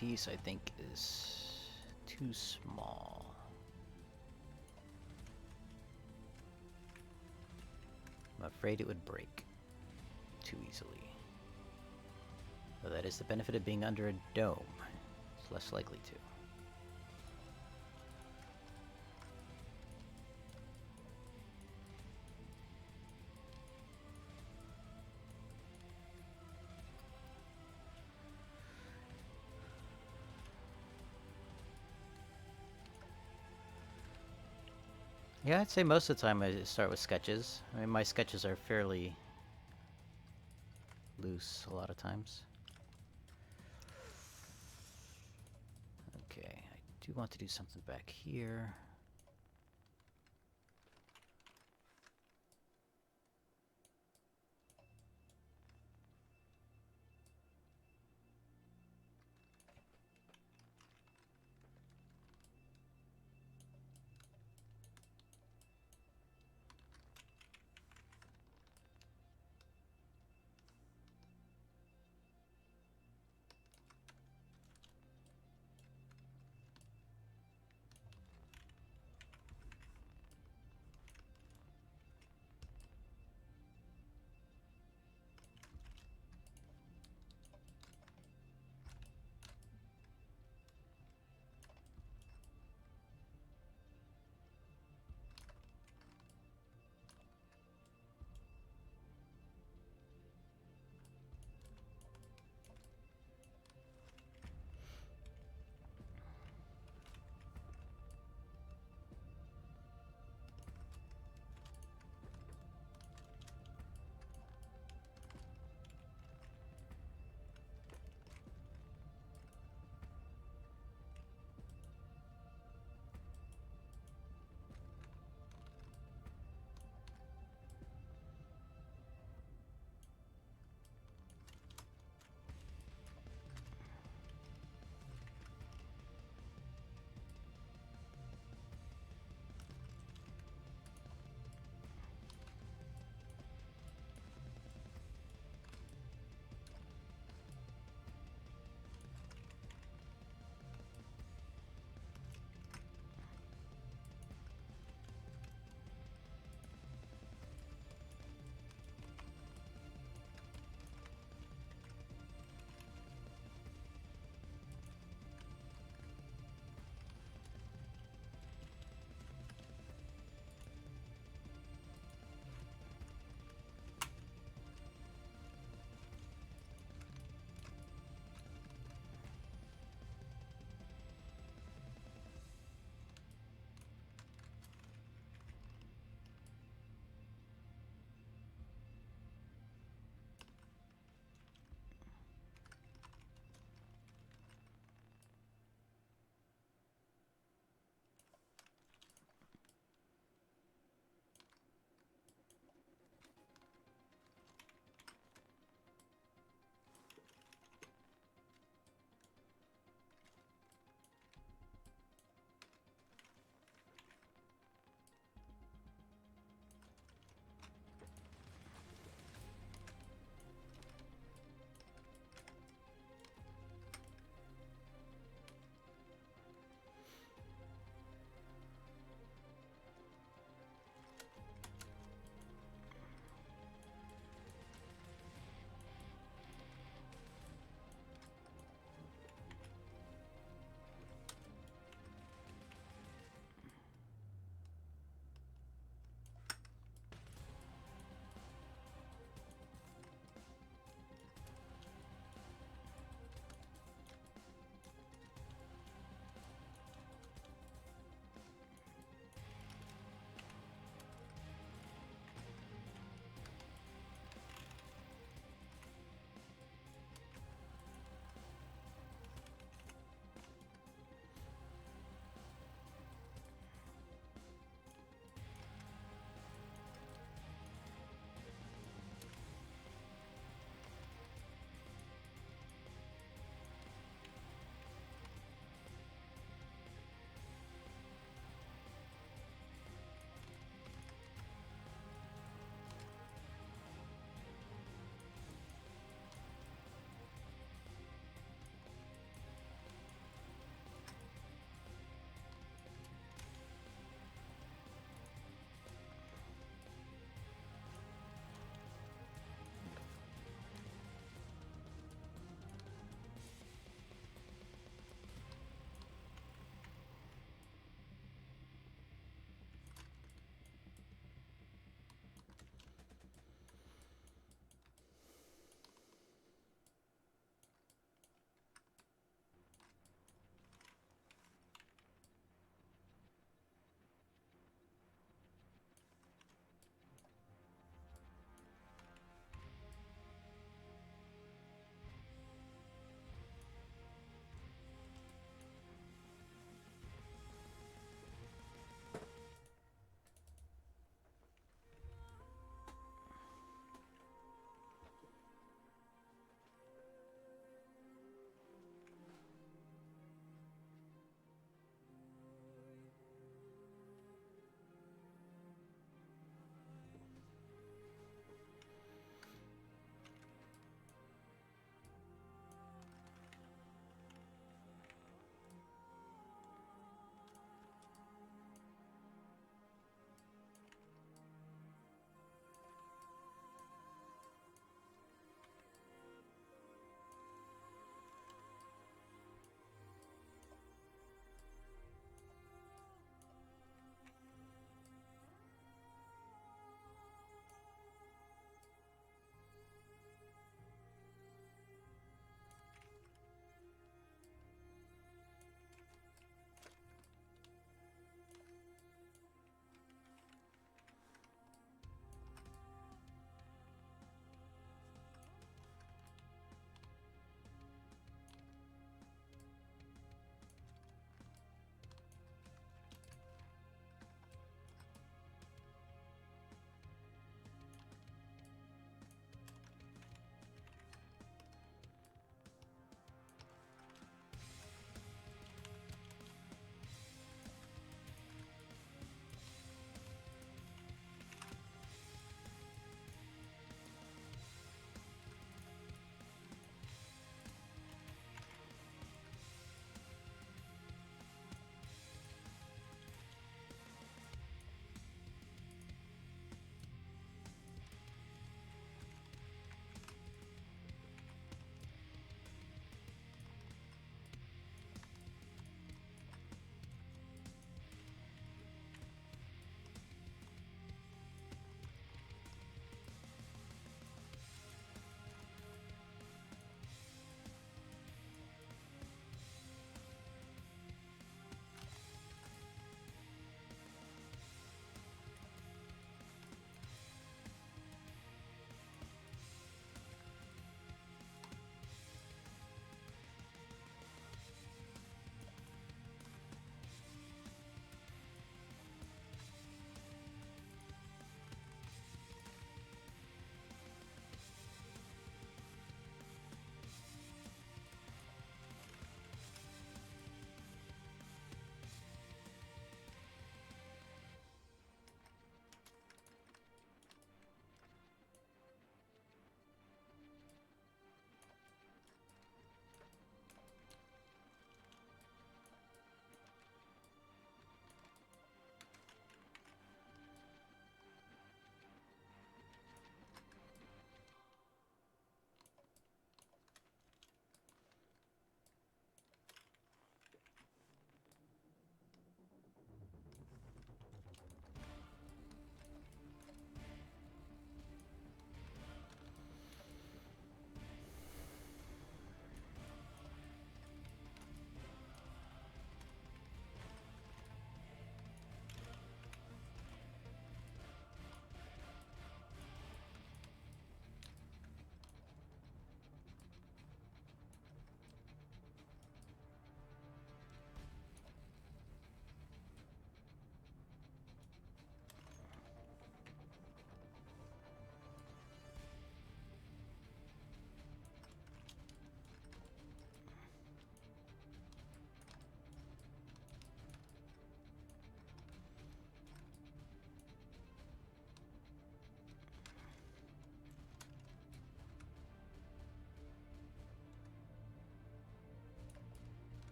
piece, I think, is too small. I'm afraid it would break too easily. Though that is the benefit of being under a dome. It's less likely to. Yeah, I'd say most of the time I start with sketches. I mean, my sketches are fairly loose a lot of times. Okay, I do want to do something back here.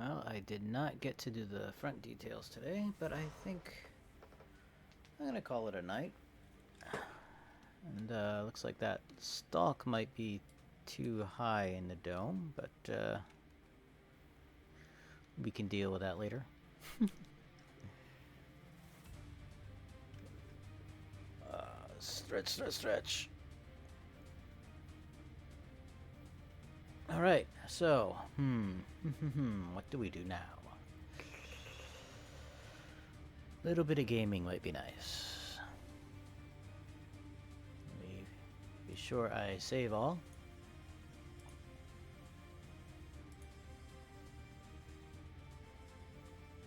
Well, I did not get to do the front details today, but I think I'm gonna call it a night. And looks like that stalk might be too high in the dome, but we can deal with that later. Stretch. All right, so, what do we do now? A little bit of gaming might be nice. Let me be sure I save all.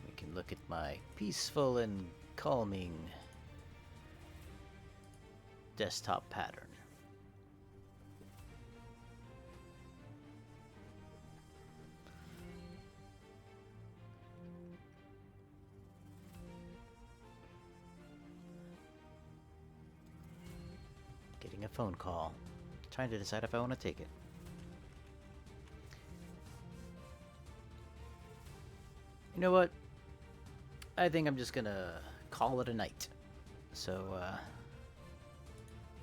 We can look at my peaceful and calming desktop pattern. Getting a phone call. Trying to decide if I want to take it. You know what? I think I'm just gonna call it a night. So,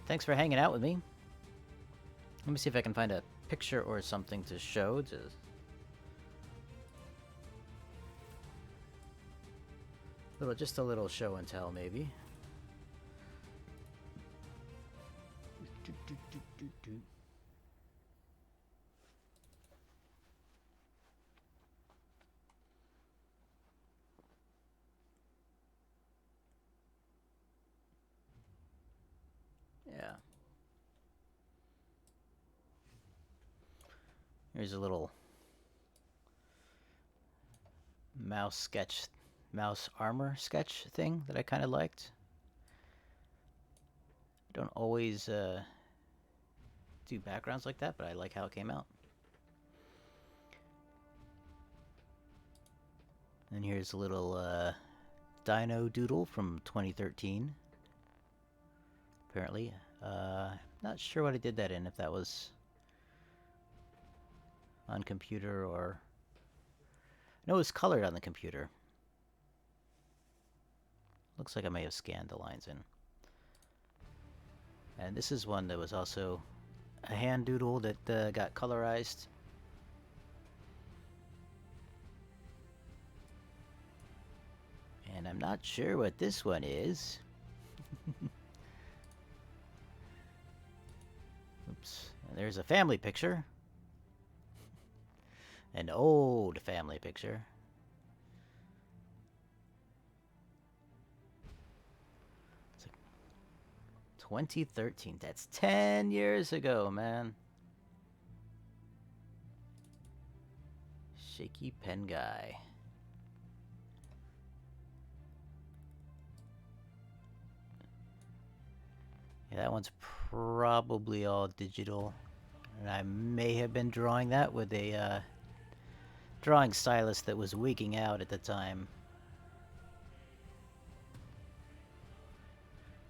thanks for hanging out with me. Let me see if I can find a picture or something to show. Just a little show and tell, maybe. Yeah. Here's a little mouse armor sketch thing that I kind of liked. I don't always do backgrounds like that, but I like how it came out. And here's a little dino doodle from 2013. Apparently. Not sure what I did that in, if that was on computer or... No, it was colored on the computer. Looks like I may have scanned the lines in. And this is one that was also a hand doodle that got colorized. And I'm not sure what this one is. Oops. And there's a family picture. An old family picture. It's like 2013. That's 10 years ago, man. Shaky pen guy. Yeah, that one's probably all digital. And I may have been drawing that with a drawing stylus that was wigging out at the time.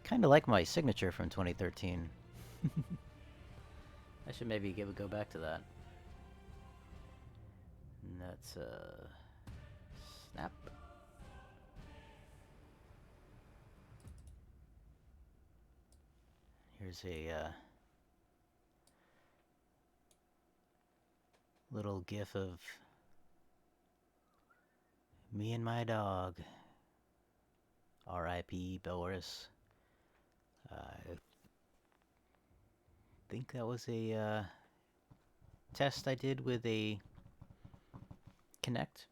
Kind of like my signature from 2013. I should maybe go back to that. And that's snap. Here's a little gif of me and my dog. R.I.P. Boris. I think that was a test I did with a Kinect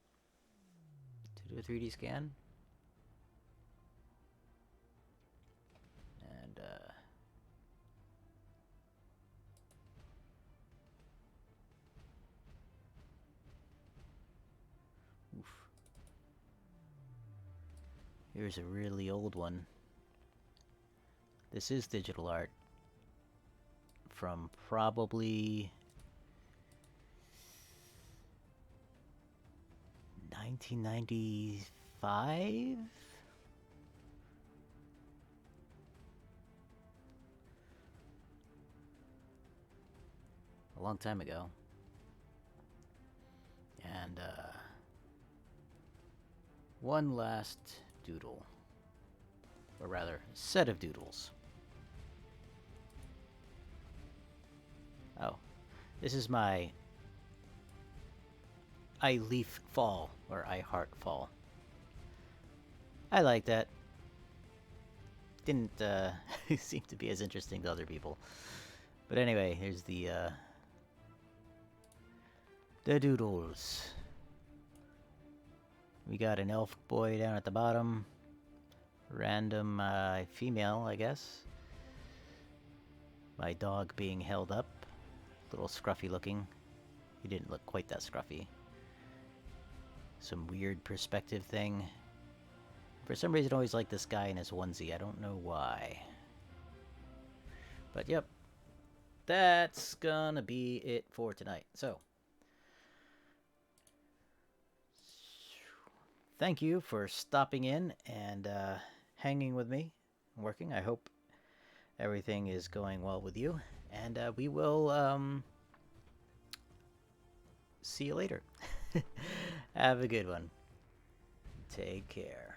to do a 3D scan. And oof. Here's a really old one. This is digital art from probably 1995? A long time ago. And one last doodle. Or rather, set of doodles. Oh, this is my I Leaf Fall, or I Heart Fall. I like that. Didn't seem to be as interesting to other people. But anyway, here's the doodles. We got an elf boy down at the bottom. Random female, I guess. My dog being held up. A little scruffy looking. He didn't look quite that scruffy. Some weird perspective thing. For some reason, I always like this guy in his onesie. I don't know why. But yep. That's gonna be it for tonight. So, thank you for stopping in and hanging with me, working. I hope everything is going well with you. And we will see you later. Have a good one. Take care.